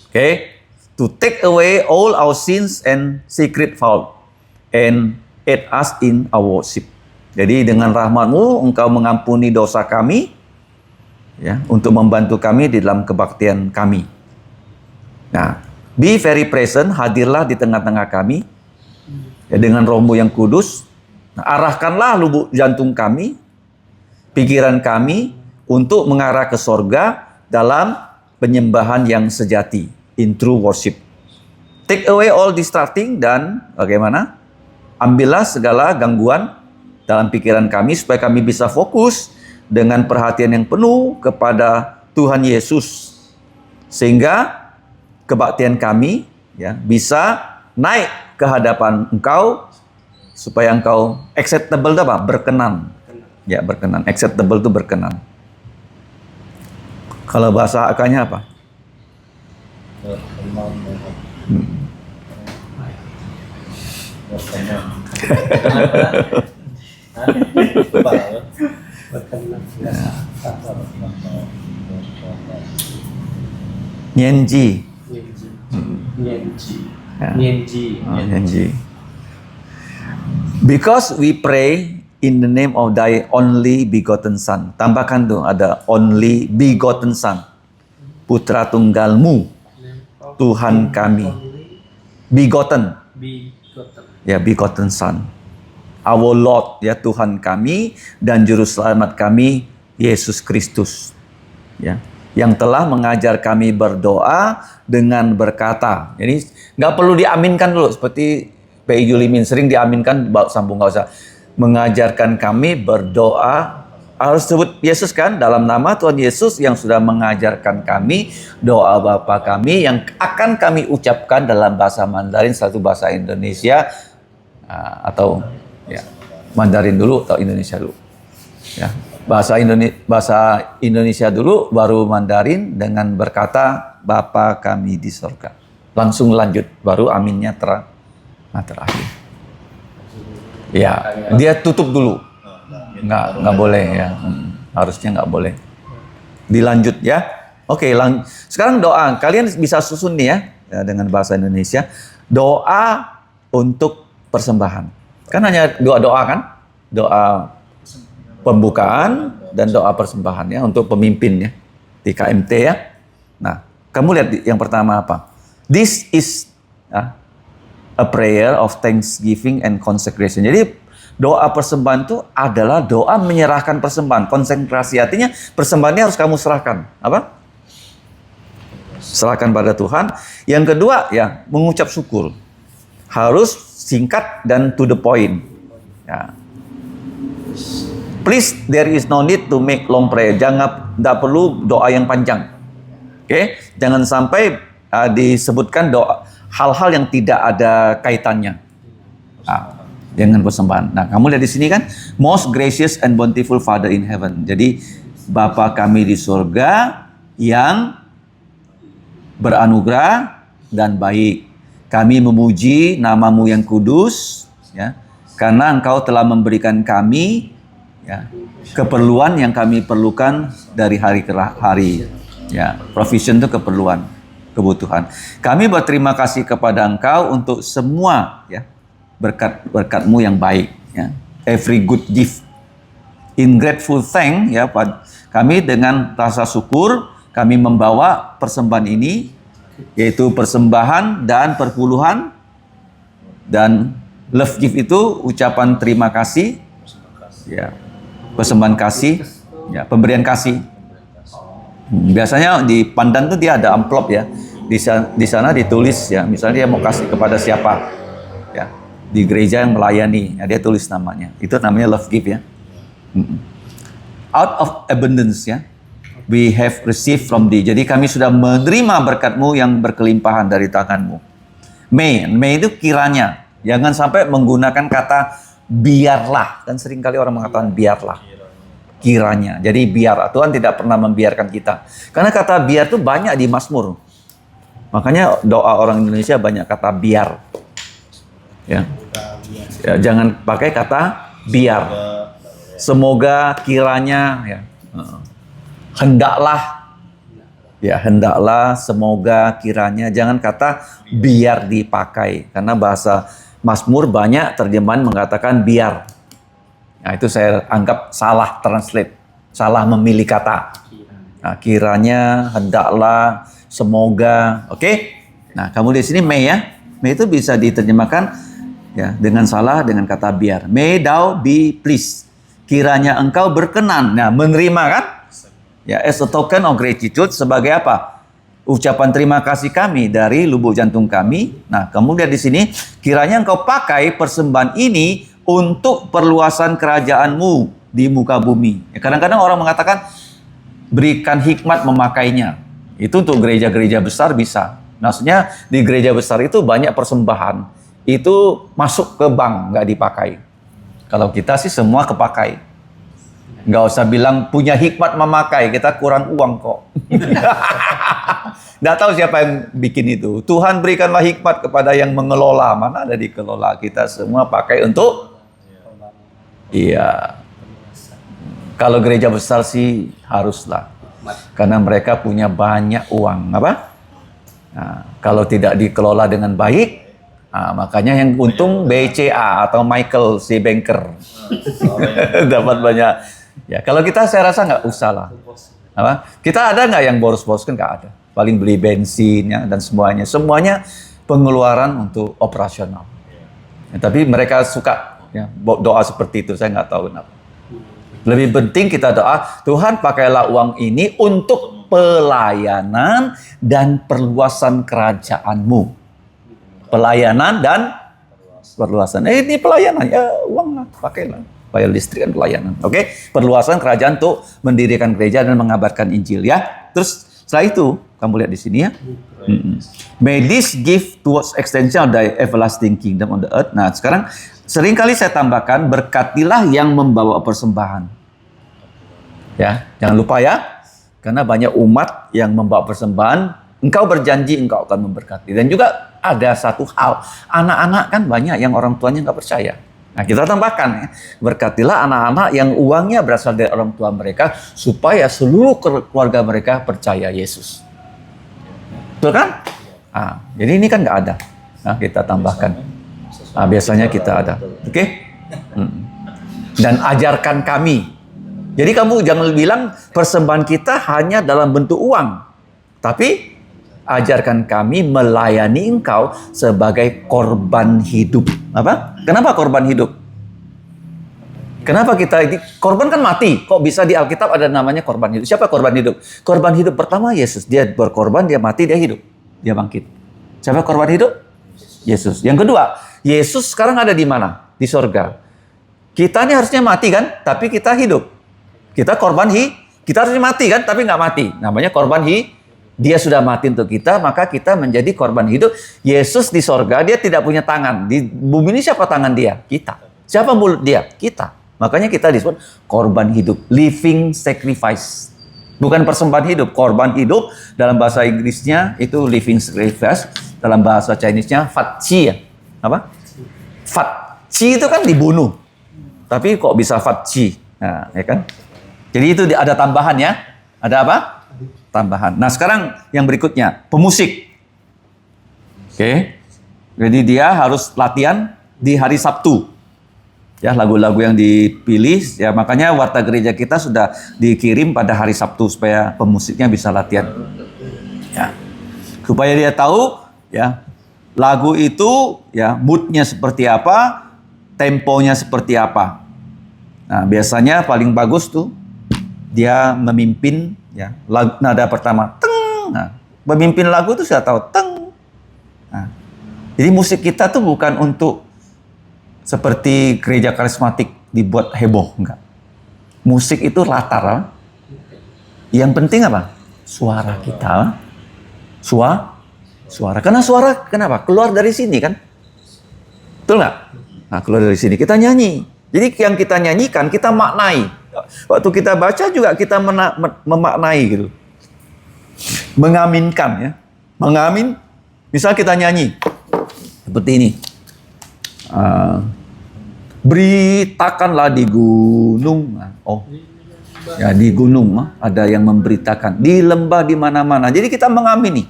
Oke, to take away all our sins and secret fault and aid us in our worship. Jadi dengan rahmat-Mu Engkau mengampuni dosa kami, ya, untuk membantu kami di dalam kebaktian kami. Nah, be very present, hadirlah di tengah-tengah kami, ya, dengan Roh-Mu yang kudus. Nah, arahkanlah lubuk jantung kami, pikiran kami untuk mengarah ke sorga dalam penyembahan yang sejati, in true worship. Take away all distracting, dan bagaimana? Ambillah segala gangguan dalam pikiran kami supaya kami bisa fokus dengan perhatian yang penuh kepada Tuhan Yesus, sehingga kebaktian kami, ya, bisa naik ke hadapan Engkau supaya Engkau acceptable, apa? Berkenan. Ya, berkenan. Acceptable itu berkenan. Kalau bahasa akanya apa? Nyenji. Nyenji. Because we pray in the name of thy only begotten son. Tambahkan tuh, ada only begotten son. Putra tunggalmu, Tuhan kami. Begotten. Ya, begotten son. Our Lord, ya, Tuhan kami dan juru selamat kami, Yesus Kristus. Ya, yang telah mengajar kami berdoa dengan berkata. Jadi nggak perlu diaminkan dulu, seperti P.I. Julimin sering diaminkan, sambung, nggak usah. Mengajarkan kami berdoa, harus sebut Yesus kan, dalam nama Tuhan Yesus yang sudah mengajarkan kami doa Bapa kami yang akan kami ucapkan dalam bahasa Mandarin, satu bahasa Indonesia, atau ya, Mandarin dulu atau Indonesia dulu. Ya, bahasa Indonesia dulu, baru Mandarin dengan berkata Bapa kami di surga. Langsung lanjut, baru aminnya terakhir. Ya, dia tutup dulu. Nggak boleh ya. Harusnya nggak boleh. Dilanjut ya. Oke, sekarang doa. Kalian bisa susun nih ya, dengan bahasa Indonesia. Doa untuk persembahan. Kan hanya doa kan? Doa pembukaan dan doa persembahan ya, untuk pemimpin ya di KMT ya. Nah, kamu lihat yang pertama apa? This is a prayer of thanksgiving and consecration. Jadi doa persembahan itu adalah doa menyerahkan persembahan. Konsekrasi artinya persembahannya harus kamu serahkan. Apa? Serahkan pada Tuhan. Yang kedua ya, mengucap syukur. Harus singkat dan to the point. Ya. Please, there is no need to make long prayer. Tidak perlu doa yang panjang. Oke? Jangan sampai disebutkan doa hal-hal yang tidak ada kaitannya dengan persembahan. Nah, kamu lihat di sini kan, most gracious and bountiful Father in heaven. Jadi, Bapa kami di surga yang beranugerah dan baik. Kami memuji namamu yang kudus, ya, karena Engkau telah memberikan kami ya, keperluan yang kami perlukan dari hari ke hari. Ya, provision itu keperluan, kebutuhan. Kami berterima kasih kepada Engkau untuk semua ya, berkat-berkat-Mu yang baik. ya, every good gift. In grateful thank, ya, kami dengan rasa syukur kami membawa persembahan ini, yaitu persembahan dan perpuluhan, dan love gift itu ucapan terima kasih, ya, persembahan kasih, ya, pemberian kasih. Biasanya di pandan tuh dia ada amplop, ya, di sana ditulis, ya, misalnya dia mau kasih kepada siapa, ya, di gereja yang melayani, ya, dia tulis namanya, itu namanya love gift, ya. Out of abundance, ya, we have received from thee. Jadi kami sudah menerima berkat-Mu yang berkelimpahan dari tangan-Mu. May itu kiranya. Jangan sampai menggunakan kata biarlah. Dan seringkali orang mengatakan biarlah. Kiranya. Jadi biar. Tuhan tidak pernah membiarkan kita. Karena kata biar itu banyak di Mazmur. Makanya doa orang Indonesia banyak kata biar. Ya. Ya, jangan pakai kata biar. Semoga kiranya, ya. Hendaklah, ya, hendaklah, semoga, kiranya. Jangan kata biar dipakai, karena bahasa Mazmur banyak terjemahan mengatakan biar. Nah, itu saya anggap salah translate, salah memilih kata. Nah, kiranya, hendaklah, semoga, oke? Nah, kamu di sini may, ya, may itu bisa diterjemahkan, ya, dengan salah dengan kata biar. May thou be pleased. Kiranya engkau berkenan. Nah, menerima, kan? Ya, as a token of gratitude, sebagai apa? Ucapan terima kasih kami dari lubuk jantung kami. Nah, kemudian di sini, kiranya engkau pakai persembahan ini untuk perluasan kerajaan-Mu di muka bumi. Ya, kadang-kadang orang mengatakan, berikan hikmat memakainya. Itu untuk gereja-gereja besar bisa. Maksudnya, di gereja besar itu banyak persembahan. Itu masuk ke bank, nggak dipakai. Kalau kita sih semua kepakai. Nggak usah bilang punya hikmat memakai, kita kurang uang kok. Nggak tahu siapa yang bikin itu. Tuhan berikanlah hikmat kepada yang mengelola. Mana ada dikelola, kita semua pakai untuk, iya. Kalau gereja besar sih haruslah. Karena mereka punya banyak uang. Apa? Nah, kalau tidak dikelola dengan baik, nah, makanya yang untung BCA atau Michael si banker dapat banyak. Ya, kalau kita saya rasa nggak usah lah. Apa? Kita ada nggak yang boros-boros? Kan nggak ada. Paling beli bensinnya dan semuanya. Semuanya pengeluaran untuk operasional. Ya, tapi mereka suka, ya, doa seperti itu. Saya nggak tahu kenapa. Lebih penting kita doa, Tuhan pakailah uang ini untuk pelayanan dan perluasan kerajaan-Mu. Pelayanan dan perluasan. Ini pelayanan, ya, uang lah, pakailah. Bayar listrik kan pelayanan. Oke? Perluasan kerajaan untuk mendirikan gereja dan mengabarkan Injil, ya. Terus setelah itu, kamu lihat di sini, ya. May this give towards extension of the everlasting kingdom on the earth. Nah, sekarang seringkali saya tambahkan, berkatilah yang membawa persembahan. Ya, jangan lupa, ya. Karena banyak umat yang membawa persembahan. Engkau berjanji engkau akan memberkati. Dan juga ada satu hal, anak-anak kan banyak yang orang tuanya nggak percaya. Nah, kita tambahkan, ya, berkatilah anak-anak yang uangnya berasal dari orang tua mereka, supaya seluruh keluarga mereka percaya Yesus. Betul kan? Nah, jadi ini kan nggak ada. Nah, kita tambahkan. Nah, biasanya kita ada. Oke? Dan ajarkan kami. Jadi kamu jangan bilang persembahan kita hanya dalam bentuk uang. Tapi ajarkan kami melayani engkau sebagai korban hidup. Apa? Kenapa korban hidup? Kenapa kita ini? Korban kan mati. Kok bisa di Alkitab ada namanya korban hidup? Siapa korban hidup? Korban hidup pertama Yesus. Dia berkorban, dia mati, dia hidup. Dia bangkit. Siapa korban hidup? Yesus. Yang kedua, Yesus sekarang ada di mana? Di sorga. Kita ini harusnya mati kan? Tapi kita hidup. Kita korban kita harusnya mati kan? Tapi nggak mati. Namanya korban Dia sudah mati untuk kita, maka kita menjadi korban hidup. Yesus di sorga, dia tidak punya tangan. Di bumi ini siapa tangan dia? Kita. Siapa mulut dia? Kita. Makanya kita disebut korban hidup. Living sacrifice. Bukan persembahan hidup. Korban hidup dalam bahasa Inggrisnya itu living sacrifice. Dalam bahasa Chinese-nya fatchi. Ya? Apa? Fatchi itu kan dibunuh. Tapi kok bisa fatchi? Nah, ya kan? Jadi itu ada tambahan, ya. Ada apa? Tambahan. Nah, sekarang yang berikutnya, pemusik. Oke. Jadi dia harus latihan di hari Sabtu. Ya, lagu-lagu yang dipilih, ya makanya warta gereja kita sudah dikirim pada hari Sabtu supaya pemusiknya bisa latihan. Ya. Supaya dia tahu ya lagu itu ya moodnya seperti apa, temponya seperti apa. Nah, biasanya paling bagus tuh dia memimpin ya nada pertama teng. Nah, memimpin lagu itu sudah tahu teng. Nah, jadi musik kita tuh bukan untuk seperti gereja karismatik dibuat heboh, enggak. Musik itu latar. Yang penting apa? Suara kita. Suara. Karena suara kenapa? Keluar dari sini kan? Betul nggak? Nah, keluar dari sini kita nyanyi. Jadi yang kita nyanyikan kita maknai. Waktu kita baca juga kita memaknai gitu. Mengaminkan ya. Mengamin. Misal kita nyanyi seperti ini. Beritakanlah di gunung. Ya di gunung ada yang memberitakan. Di lembah di mana-mana. Jadi kita mengamini.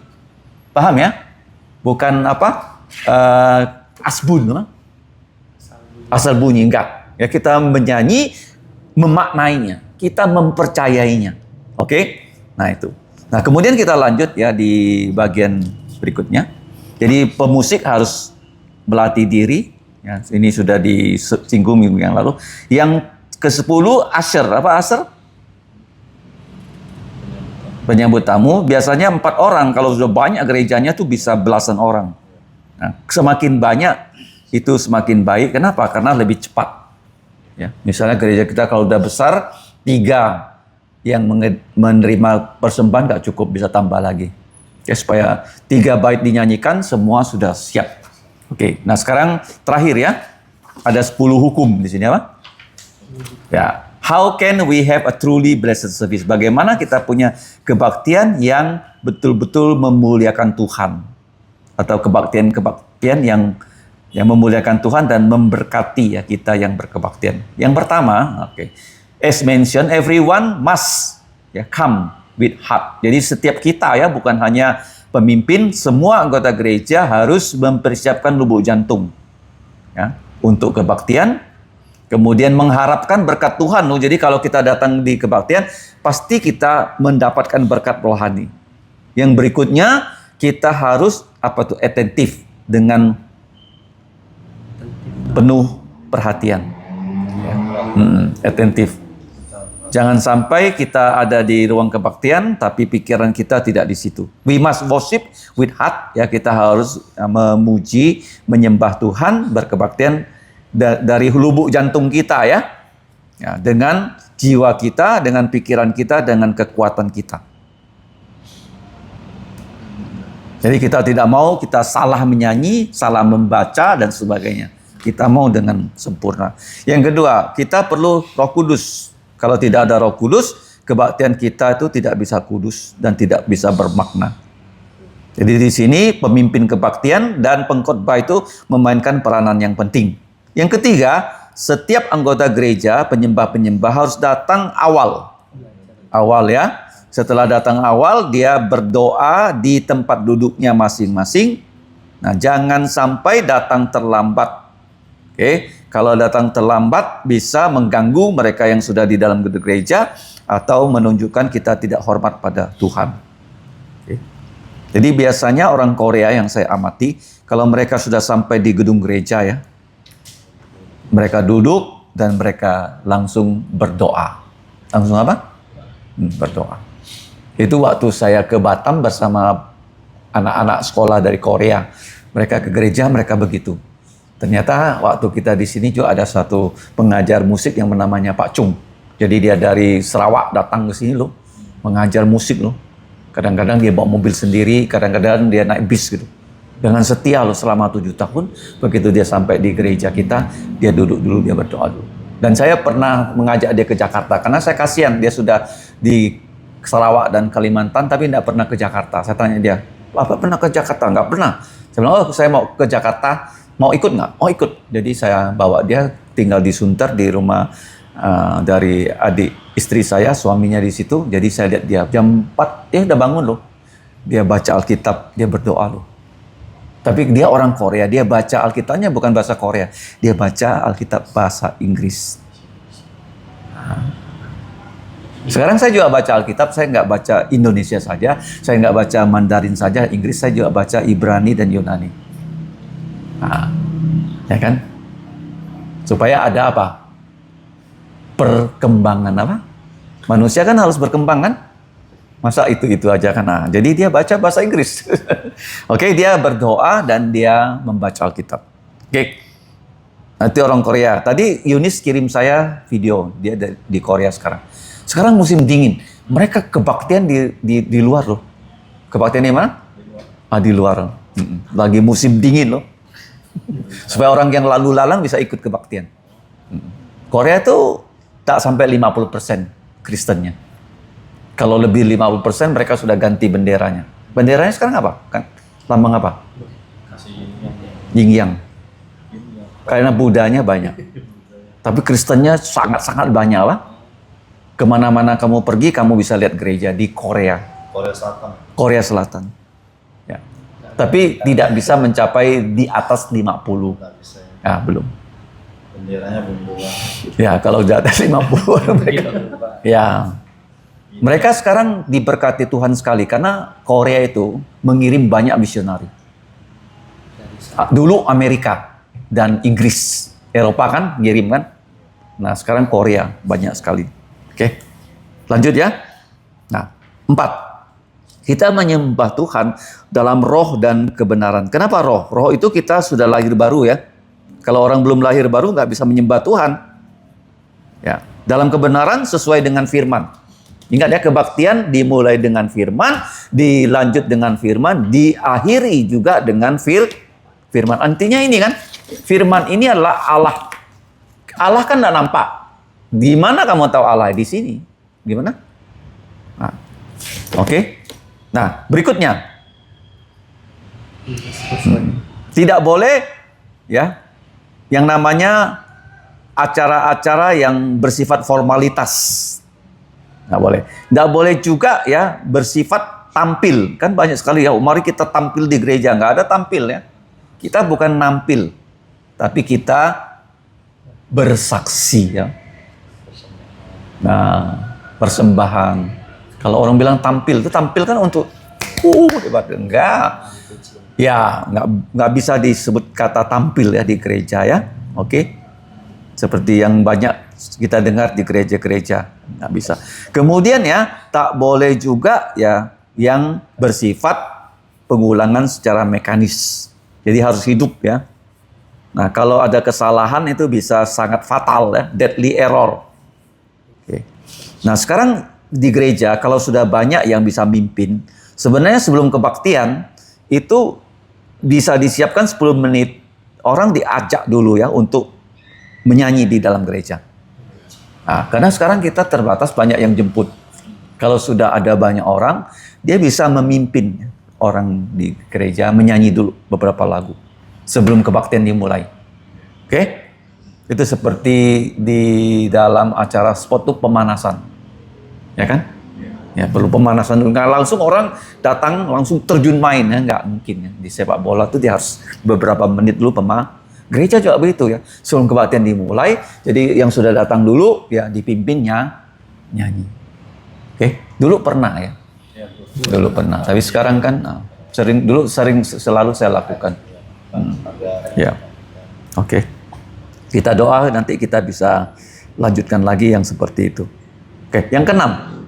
Paham ya? Bukan apa? Asbun. Asal bunyi enggak. Ya kita menyanyi, memaknainya. Kita mempercayainya. Oke? Nah itu. Nah kemudian kita lanjut ya di bagian berikutnya. Jadi pemusik harus melatih diri. Ya, ini sudah disinggung minggu yang lalu. Yang ke-10 usher. Apa usher? Penyambut tamu. Biasanya 4 orang. Kalau sudah banyak gerejanya tuh bisa belasan orang. Nah, semakin banyak itu semakin baik. Kenapa? Karena lebih cepat. Ya, misalnya gereja kita kalau udah besar 3 yang menerima persembahan nggak cukup, bisa tambah lagi. Ya, supaya 3 bait dinyanyikan semua sudah siap. Oke, nah sekarang terakhir ya, ada 10 hukum di sini apa? Ya, how can we have a truly blessed service? Bagaimana kita punya kebaktian yang betul-betul memuliakan Tuhan, atau kebaktian yang memuliakan Tuhan dan memberkati ya kita yang berkebaktian. Yang pertama, as mentioned, everyone must come with heart. Jadi setiap kita ya, bukan hanya pemimpin, semua anggota gereja harus mempersiapkan lubuk jantung ya, untuk kebaktian, kemudian mengharapkan berkat Tuhan. Jadi kalau kita datang di kebaktian, pasti kita mendapatkan berkat rohani. Yang berikutnya, kita harus atentif dengan penuh perhatian. Ya. Atentif. Jangan sampai kita ada di ruang kebaktian, tapi pikiran kita tidak di situ. We must worship with heart. Ya, kita harus memuji, menyembah Tuhan, berkebaktian dari lubuk jantung kita ya. Ya, dengan jiwa kita, dengan pikiran kita, dengan kekuatan kita. Jadi kita tidak mau kita salah menyanyi, salah membaca dan sebagainya. Kita mau dengan sempurna. Yang kedua, kita perlu Roh Kudus. Kalau tidak ada Roh Kudus, kebaktian kita itu tidak bisa kudus dan tidak bisa bermakna. Jadi di sini pemimpin kebaktian dan pengkhotbah itu memainkan peranan yang penting. Yang ketiga, setiap anggota gereja, penyembah-penyembah harus datang awal. Awal ya. Setelah datang awal, dia berdoa di tempat duduknya masing-masing. Nah, jangan sampai datang terlambat. Kalau datang terlambat bisa mengganggu mereka yang sudah di dalam gedung gereja atau menunjukkan kita tidak hormat pada Tuhan. Jadi biasanya orang Korea yang saya amati, kalau mereka sudah sampai di gedung gereja ya, mereka duduk dan mereka langsung berdoa. Langsung apa? Berdoa. Itu waktu saya ke Batam bersama anak-anak sekolah dari Korea. Mereka ke gereja, mereka begitu. Ternyata waktu kita di sini juga ada satu pengajar musik yang namanya Pak Chung. Jadi dia dari Sarawak datang ke sini loh, mengajar musik loh. Kadang-kadang dia bawa mobil sendiri, kadang-kadang dia naik bis gitu. Dengan setia loh selama 7 tahun. Begitu dia sampai di gereja kita, dia duduk dulu, dia berdoa dulu. Dan saya pernah mengajak dia ke Jakarta, karena saya kasihan dia sudah di Sarawak dan Kalimantan, tapi tidak pernah ke Jakarta. Saya tanya dia, Bapak pernah ke Jakarta? Nggak pernah. Saya bilang, saya mau ke Jakarta. Mau ikut nggak? Oh ikut. Jadi saya bawa dia tinggal di Sunter di rumah dari adik istri saya, suaminya di situ. Jadi saya lihat dia jam 4 dia udah bangun loh. Dia baca Alkitab, dia berdoa loh. Tapi dia orang Korea, dia baca Alkitabnya bukan bahasa Korea, dia baca Alkitab bahasa Inggris. Sekarang saya juga baca Alkitab, saya nggak baca Indonesia saja, saya nggak baca Mandarin saja, Inggris, saya juga baca Ibrani dan Yunani. Ya kan? Supaya ada apa? Perkembangan apa? Manusia kan harus berkembang kan? Masa itu aja kan? Nah, jadi dia baca bahasa Inggris. Oke, dia berdoa dan dia membaca Alkitab. Oke. Nanti orang Korea. Tadi Yunis kirim saya video, dia di Korea sekarang. Sekarang musim dingin. Mereka kebaktian di luar loh. Kebaktian di mana? Di luar. Lagi musim dingin loh. Supaya orang yang lalu lalang bisa ikut kebaktian. Korea itu tak sampai 50% Kristennya. Kalau lebih 50% mereka sudah ganti benderanya. Benderanya sekarang apa? Kan lambang apa? Yin Yang. Karena Budanya banyak. Tapi Kristennya sangat-sangat banyak lah. Kemana-mana kamu pergi, kamu bisa lihat gereja di Korea. Korea Selatan. Ya. Tapi tidak bisa mencapai di atas 50. Ya, belum. Benderanya belum. Ya, kalau di atas 50 mereka. Ya. Mereka sekarang diberkati Tuhan sekali karena Korea itu mengirim banyak misionari. Dulu Amerika dan Inggris, Eropa kan ngirim kan. Nah sekarang Korea banyak sekali. Oke, lanjut ya. Nah 4, kita menyembah Tuhan dalam roh dan kebenaran. Kenapa roh? Roh itu kita sudah lahir baru ya. Kalau orang belum lahir baru nggak bisa menyembah Tuhan. Ya, dalam kebenaran sesuai dengan firman. Ingat ya, kebaktian dimulai dengan firman, dilanjut dengan firman, diakhiri juga dengan firman. Artinya ini kan, firman ini adalah Allah. Allah kan tidak nampak. Di mana kamu tahu Allah? Di sini. Gimana? Nah, oke. Nah, berikutnya. Tidak boleh ya yang namanya acara-acara yang bersifat formalitas. Nggak boleh. Nggak boleh juga ya bersifat tampil. Kan banyak sekali ya, mari kita tampil di gereja. Nggak ada tampil ya. Kita bukan nampil, tapi kita bersaksi ya. Nah, persembahan. Kalau orang bilang tampil, itu tampil kan untuk hebat. Enggak. Ya, nggak bisa disebut kata tampil ya di gereja ya. Oke. Seperti yang banyak kita dengar di gereja-gereja. Nggak bisa. Kemudian ya, tak boleh juga ya yang bersifat pengulangan secara mekanis. Jadi harus hidup ya. Nah, kalau ada kesalahan itu bisa sangat fatal ya, deadly error. Oke. Nah, sekarang di gereja kalau sudah banyak yang bisa mimpin, sebenarnya sebelum kebaktian itu bisa disiapkan 10 menit. Orang diajak dulu ya untuk menyanyi di dalam gereja. Nah, karena sekarang kita terbatas, banyak yang jemput. Kalau sudah ada banyak orang, dia bisa memimpin orang di gereja menyanyi dulu beberapa lagu sebelum kebaktian dimulai. Oke? Itu seperti di dalam acara sport itu pemanasan. Ya kan? Ya, perlu pemanasan dulu. Nggak langsung orang datang langsung terjun main ya, nggak mungkin ya. Di sepak bola itu dia harus beberapa menit dulu Gereja juga begitu ya. Sebelum kebaktian dimulai, jadi yang sudah datang dulu ya dipimpinnya nyanyi. Oke, dulu pernah ya. Dulu pernah, tapi sekarang kan selalu saya lakukan. Ya. Oke. Kita doa nanti kita bisa lanjutkan lagi yang seperti itu. Oke, yang keenam.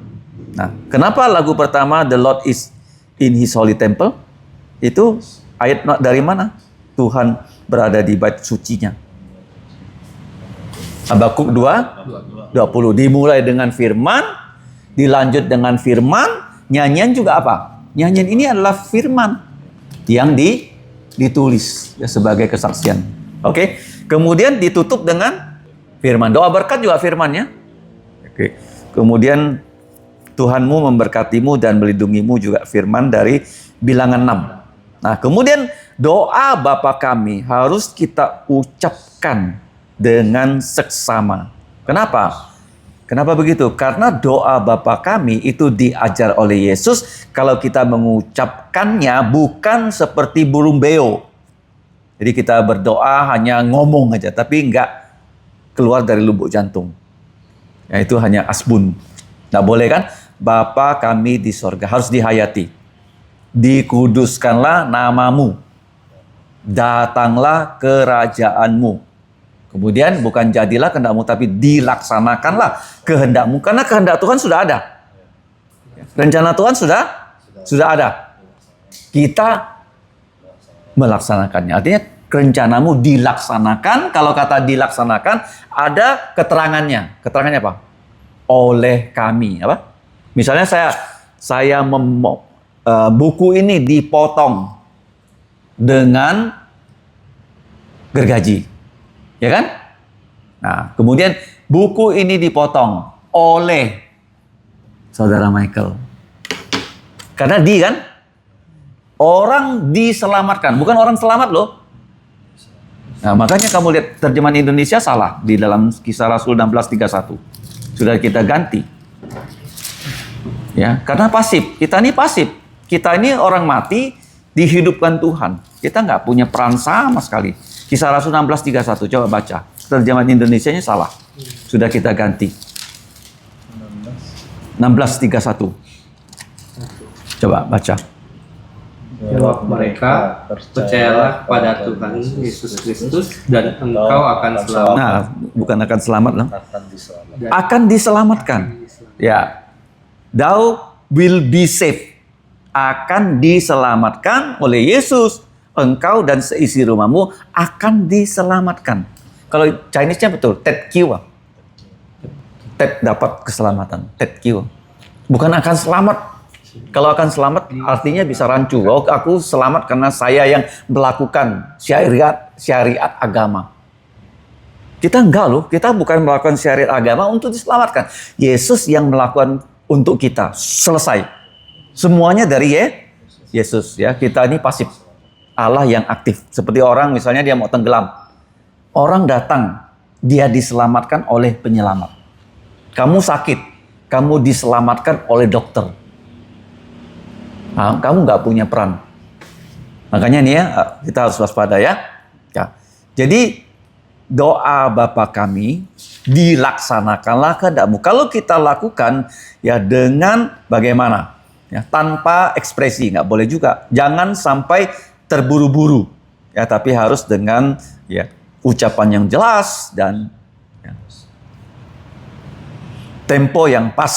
Nah, kenapa lagu pertama The Lord is in His Holy Temple? Itu ayat dari mana? Tuhan berada di bait sucinya. Habakuk 2:20 dimulai dengan firman, dilanjut dengan firman, nyanyian juga apa? Nyanyian ini adalah firman yang ditulis ya, sebagai kesaksian. Oke. Kemudian ditutup dengan firman. Doa berkat juga firmannya. Oke. Kemudian Tuhanmu memberkatimu dan melindungimu juga firman dari Bilangan 6. Nah, kemudian doa Bapa kami harus kita ucapkan dengan seksama. Kenapa? Kenapa begitu? Karena doa Bapa kami itu diajar oleh Yesus. Kalau kita mengucapkannya bukan seperti burung beo. Jadi kita berdoa hanya ngomong aja, tapi nggak keluar dari lubuk jantung. Ya, itu hanya asbun. Nggak boleh kan? Bapa kami di sorga, harus dihayati. Dikuduskanlah namamu. Datanglah kerajaanmu. Kemudian bukan jadilah kehendakmu, tapi dilaksanakanlah kehendakmu. Karena kehendak Tuhan sudah ada. Rencana Tuhan sudah ada. Kita melaksanakannya. Artinya rencanamu dilaksanakan. Kalau kata dilaksanakan, ada keterangannya. Keterangannya apa? Oleh kami. Apa? Misalnya saya buku ini dipotong dengan gergaji. Ya kan? Nah, kemudian buku ini dipotong oleh Saudara Michael. Karena kan? Orang diselamatkan, bukan orang selamat loh. Nah, makanya kamu lihat terjemahan Indonesia salah di dalam Kisah Rasul 16:31. Sudah kita ganti. Ya, karena pasif. Kita ini pasif. Kita ini orang mati dihidupkan Tuhan. Kita nggak punya peran sama sekali. Kisah Rasul 16:31, coba baca. Terjemahan Indonesianya salah. Sudah kita ganti. 16:31. Coba baca. Jawab mereka, percayalah kepada Tuhan Yesus Kristus dan engkau akan selamat. Nah, bukan akan selamat lah. akan diselamatkan. Akan diselamatkan. Ya. Thou will be saved. Akan diselamatkan oleh Yesus. Engkau dan seisi rumahmu akan diselamatkan. Kalau Chinese-nya betul, Tet Kiwa. Tet dapat keselamatan. Tet Kiwa. Bukan akan selamat. Kalau akan selamat artinya bisa rancu. Oh, aku selamat karena saya yang melakukan syariat agama. Kita enggak loh, kita bukan melakukan syariat agama untuk diselamatkan. Yesus yang melakukan untuk kita. Selesai. Semuanya dari Yesus ya. Kita ini pasif. Allah yang aktif. Seperti orang misalnya dia mau tenggelam. Orang datang, dia diselamatkan oleh penyelamat. Kamu sakit, kamu diselamatkan oleh dokter. Nah, kamu nggak punya peran. Makanya nih ya, kita harus waspada ya. Jadi doa Bapa kami dilaksanakanlah kehendakmu. Kalau kita lakukan ya dengan bagaimana? Ya, tanpa ekspresi, nggak boleh juga. Jangan sampai terburu-buru. Ya, tapi harus dengan ya ucapan yang jelas dan ya, tempo yang pas.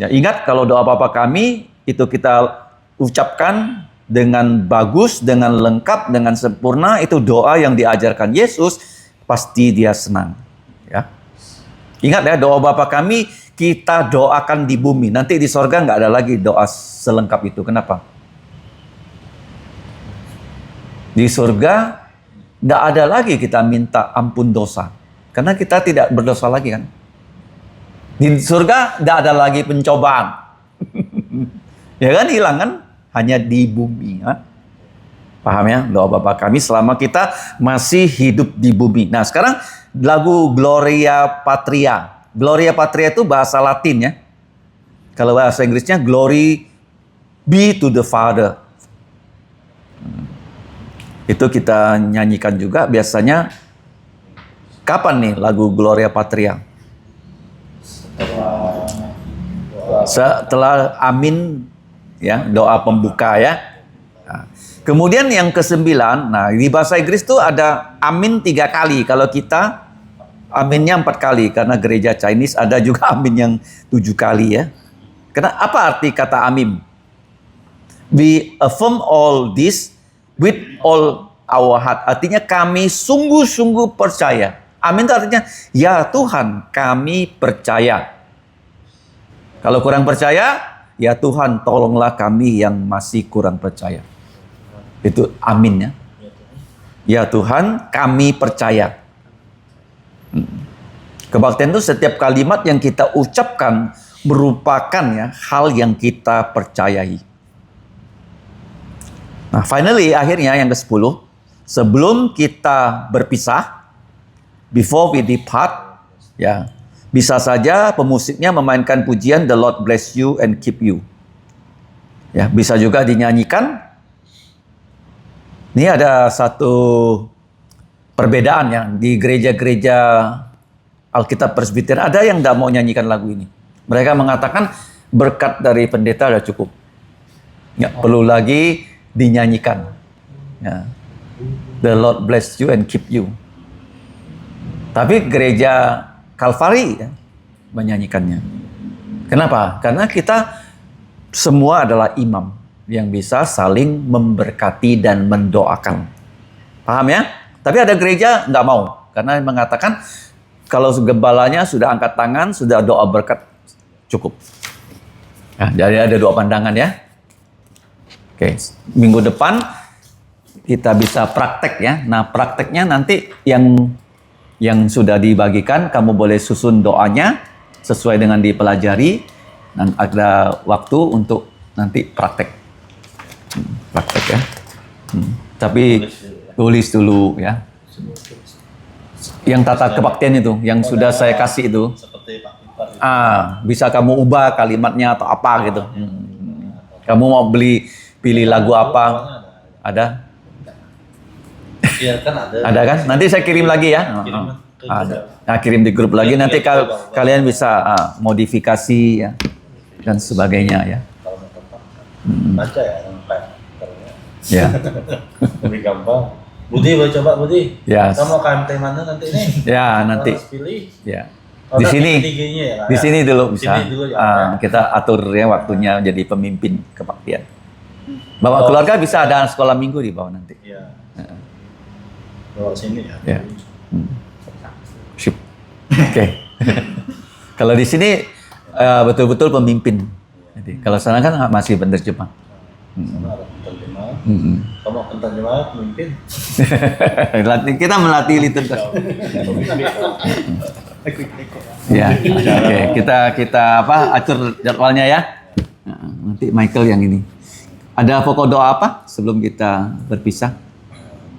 Ya, ingat kalau doa Bapa kami itu kita ucapkan dengan bagus, dengan lengkap, dengan sempurna, itu doa yang diajarkan Yesus, pasti dia senang. Ya. Ingat ya, doa Bapa kami kita doakan di bumi. Nanti di sorga nggak ada lagi doa selengkap itu. Kenapa? Di surga nggak ada lagi kita minta ampun dosa. Karena kita tidak berdosa lagi kan. Di surga nggak ada lagi pencobaan. Ya kan, hilang kan? Hanya di bumi. Ha? Paham ya? Doa Bapa kami selama kita masih hidup di bumi. Nah sekarang lagu Gloria Patria. Gloria Patria itu bahasa Latin ya. Kalau bahasa Inggrisnya Glory be to the Father. Itu kita nyanyikan juga biasanya. Kapan nih lagu Gloria Patria? Setelah amin. Ya, doa pembuka ya. Nah, kemudian yang ke-9, nah di bahasa Inggris tuh ada amin 3 kali. Kalau kita aminnya 4 kali karena gereja Chinese ada juga amin yang 7 kali ya. Karena apa arti kata amin? We affirm all this with all our heart. Artinya kami sungguh-sungguh percaya. Amin itu artinya ya Tuhan kami percaya. Kalau kurang percaya, ya Tuhan, tolonglah kami yang masih kurang percaya. Itu amin ya. Ya Tuhan, kami percaya. Kebaktian itu setiap kalimat yang kita ucapkan merupakan ya hal yang kita percayai. Nah, finally akhirnya yang ke-10, sebelum kita berpisah, before we depart, ya. Bisa saja pemusiknya memainkan pujian The Lord bless you and keep you. Ya, bisa juga dinyanyikan Ini ada satu perbedaan ya di gereja-gereja Alkitab Presbiter. Ada yang tidak mau nyanyikan lagu ini. Mereka mengatakan berkat dari pendeta sudah cukup. Nggak perlu lagi dinyanyikan. Ya. The Lord bless you and keep you. Tapi gereja Kalvari ya, menyanyikannya. Kenapa? Karena kita semua adalah imam yang bisa saling memberkati dan mendoakan. Paham ya? Tapi ada gereja nggak mau. Karena mengatakan kalau gembalanya sudah angkat tangan, sudah doa berkat, cukup. Nah, jadi ada dua pandangan ya. Oke, minggu depan kita bisa praktek ya. Nah, prakteknya nanti yang sudah dibagikan, kamu boleh susun doanya sesuai dengan dipelajari. Dan ada waktu untuk nanti praktek. Praktek ya. Tapi tulis dulu ya. Yang tata kebaktian itu, yang sudah saya kasih itu. Seperti Pak Ipar. Bisa kamu ubah kalimatnya atau apa gitu. Kamu mau pilih lagu apa? Ada? Iya kan ada. Ada kan? Nanti saya kirim lagi ya. Ada. Nah, kirim di grup lagi. Nanti kalian bisa modifikasi ya dan sebagainya ya. Kalau mau tempat, baca ya yang ternyata. Ya. Lebih gampang. Budi, boleh coba Budi. Ya. Kamu mau KMT mana nanti nih? Ya, nanti. Harus pilih. Ya. Oh, Di sini. ya, Di sini dulu bisa. Sini dulu ya. Kita atur ya waktunya jadi pemimpin kebaktian. Bawa keluarga bisa ada sekolah minggu di bawah nanti. Iya. Bawa sini ya. Ya. Sip. Oke. Kalau di sini betul-betul pemimpin. Jadi kalau sana kan masih penerjemah. Sana ada penerjemah. Mm-mm. Kamu penerjemah pemimpin. Kita melatih liturgi. Ya, oke. Kita atur jadwalnya ya. Nah, nanti Michael yang ini. Ada pokok doa apa sebelum kita berpisah?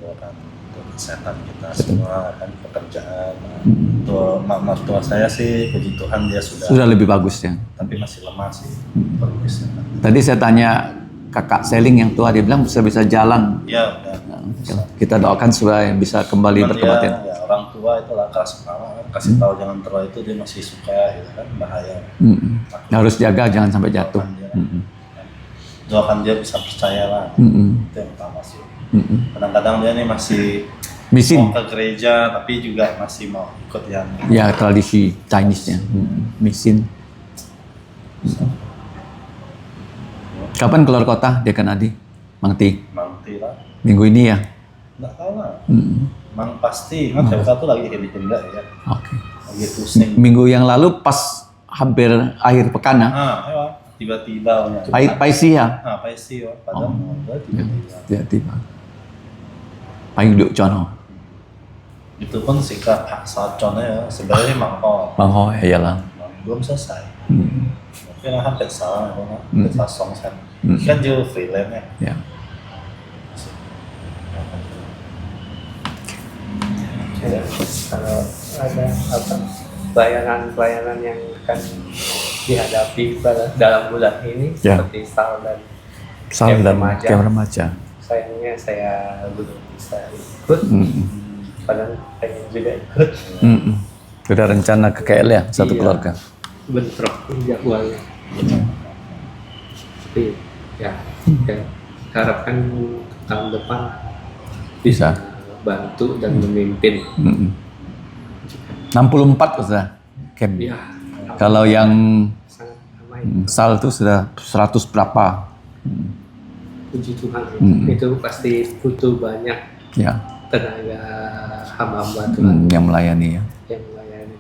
Doakan untuk kesehatan kita semua, kan pekerjaan. Untuk mertua saya sih, puji Tuhan dia Sudah lebih bagus ya. tapi masih lemah sih. Progresnya. Tadi saya tanya kakak Seling yang tua, dia bilang bisa jalan. Ya, udah. Kita doakan supaya bisa kembali Cuman berkebaktian. ya, orang tua itulah keras kepala, kan. Kasih tahu jangan terlalu itu dia masih suka, gitu kan bahaya. Harus jaga jangan sampai jatuh. Doakan dia bisa percaya lah. Itu yang utama sih. Kadang-kadang dia nih masih Misin. mau ke gereja tapi juga masih mau ikut yang Ya, tradisi Chinese-nya. Misin. Kapan keluar kota, Dekan Adi? Mangti. nanti lah. Minggu ini ya? Nggak tahu lah. Mang pasti, kan saya tuh lagi hebat ya. Oke. Lagi pusing. Minggu yang lalu pas hampir akhir pekan ya? Ya, tiba-tiba. Paisi ya? Paisi ya. Padahal mau tiba-tiba. Tiba-tiba. Paling duduk cono. Itu pun sikap hak saconnya ya. Sebenarnya mangkok. Bang Ho, ya lah. Belum selesai. Mungkin hampir salah, hampir song kan. Kan juga freelance ya. Ya. Kalau ada pelayanan yang akan dihadapi dalam bulan ini Ya. seperti SAL dan Sal dan remaja. Camp Remaja. Sayangnya saya belum bisa ikut, padahal pengen juga ikut. Sudah rencana ke KL ya, satu Iya. keluarga. Bentrok jadwalnya. Tapi ya, harapkan tahun depan Bisa. bantu dan memimpin. 64 sudah camp. Ya, Kalau yang sangat ramai. Sal itu sudah 100 berapa. Puji Tuhan, itu pasti butuh banyak Ya, tenaga hamba-hamba Tuhan yang melayani ya. yang melayani.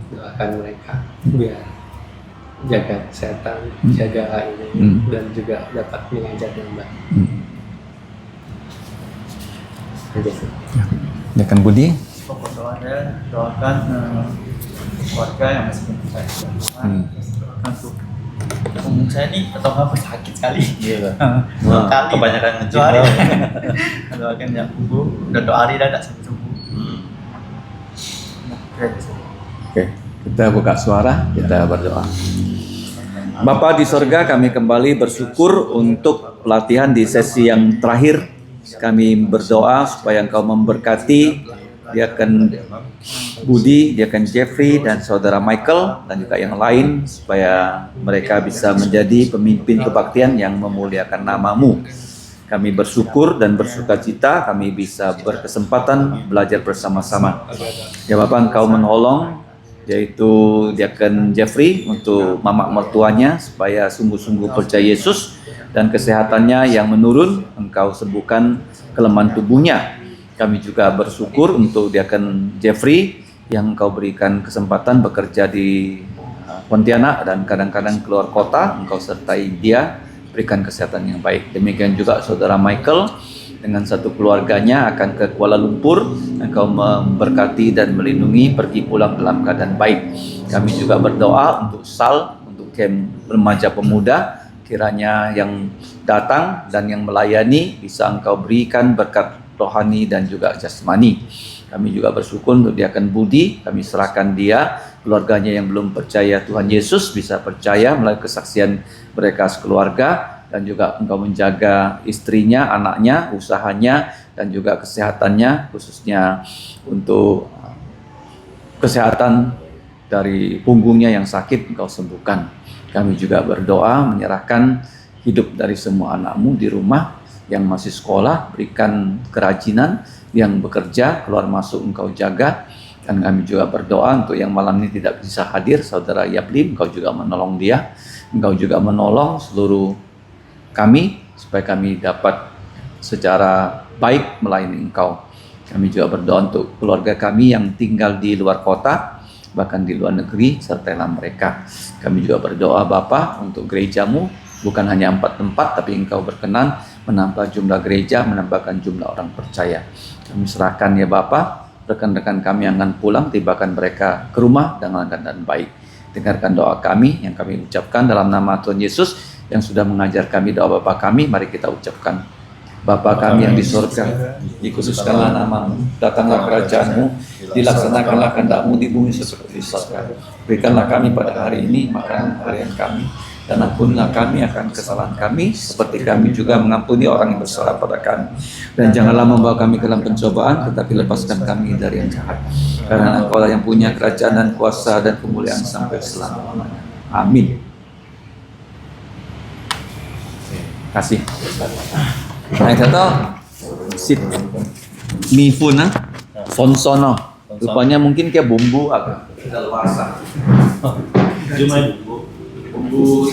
Doakan mereka biar jaga kesehatan, jaga ini, dan juga dapat mengajar yang baik. Aja sih. Ya kan Budi? Pokok doanya doakan keluarga yang masih belum percaya kepada Tuhan. Untuk umum saya nih atau apa sakit sekali. Iya. Dua kali. Kebanyakan ngejim. Dua hari. Doakan yang sembuh. Udah 2 hari dah tak sembuh. Nah, kira gitu. Oke, kita buka suara, kita berdoa. Bapa di sorga, kami kembali bersyukur untuk pelatihan di sesi yang terakhir Kami berdoa supaya Engkau memberkati Diaken Budi, Diaken Jeffrey, dan Saudara Michael, dan juga yang lain, supaya mereka bisa menjadi pemimpin kebaktian yang memuliakan nama-Mu. Kami bersyukur dan bersukacita kami bisa berkesempatan belajar bersama-sama. Ya Bapak, Engkau menolong yaitu Diaken Jeffrey untuk mamak mertuanya supaya sungguh-sungguh percaya Yesus, dan kesehatannya yang menurun Engkau sembuhkan kelemahan tubuhnya. Kami juga bersyukur untuk Diaken Jeffrey yang Engkau berikan kesempatan bekerja di Pontianak dan kadang-kadang keluar kota. Engkau sertai dia, berikan kesehatan yang baik. Demikian juga Saudara Michael dengan satu keluarganya akan ke Kuala Lumpur. Engkau memberkati dan melindungi, pergi pulang dalam keadaan baik. Kami juga berdoa untuk Sal, untuk camp remaja pemuda, kiranya yang datang dan yang melayani bisa Engkau berikan berkat rohani dan juga jasmani. Kami juga bersyukur untuk Diaken Budi, kami serahkan dia, keluarganya yang belum percaya Tuhan Yesus bisa percaya melalui kesaksian mereka sekeluarga, dan juga Engkau menjaga istrinya, anaknya, usahanya, dan juga kesehatannya, khususnya untuk kesehatan dari punggungnya yang sakit Engkau sembuhkan. Kami juga berdoa menyerahkan hidup dari semua anak-Mu di rumah yang masih sekolah, berikan kerajinan, yang bekerja, keluar masuk Engkau jaga. Dan kami juga berdoa untuk yang malam ini tidak bisa hadir, Saudara Yaplin, Engkau juga menolong dia, Engkau juga menolong seluruh kami, supaya kami dapat secara baik melayani Engkau. Kami juga berdoa untuk keluarga kami yang tinggal di luar kota, bahkan di luar negeri, sertailah mereka. Kami juga berdoa Bapa untuk gereja-Mu, bukan hanya 4 tempat, tapi Engkau berkenan menambah jumlah gereja, menambahkan jumlah orang percaya. Kami serahkan ya Bapa, rekan-rekan kami yang akan pulang, tibakan mereka ke rumah dengan keadaan baik. Dengarkan doa kami yang kami ucapkan dalam nama Tuhan Yesus yang sudah mengajar kami doa Bapa kami. Mari kita ucapkan. Bapa kami yang di surga, dikuduskanlah nama-Mu, datanglah kerajaan-Mu, dilaksanakanlah kehendak-Mu di bumi seperti di surga. Berikanlah kami pada hari ini makanan harian kami, dan ampunilah kami akan kesalahan kami, seperti kami juga mengampuni orang yang bersalah pada kami. Dan janganlah membawa kami ke dalam pencobaan, tetapi lepaskan kami dari yang jahat. Karena Engkau-lah yang punya kerajaan dan kuasa dan kemuliaan sampai selama-lamanya. Amin. Kasih. Nah, kata sit mifuna fonsono. Rupanya mungkin kayak bumbu agak daluarsa. Cuma Bumbu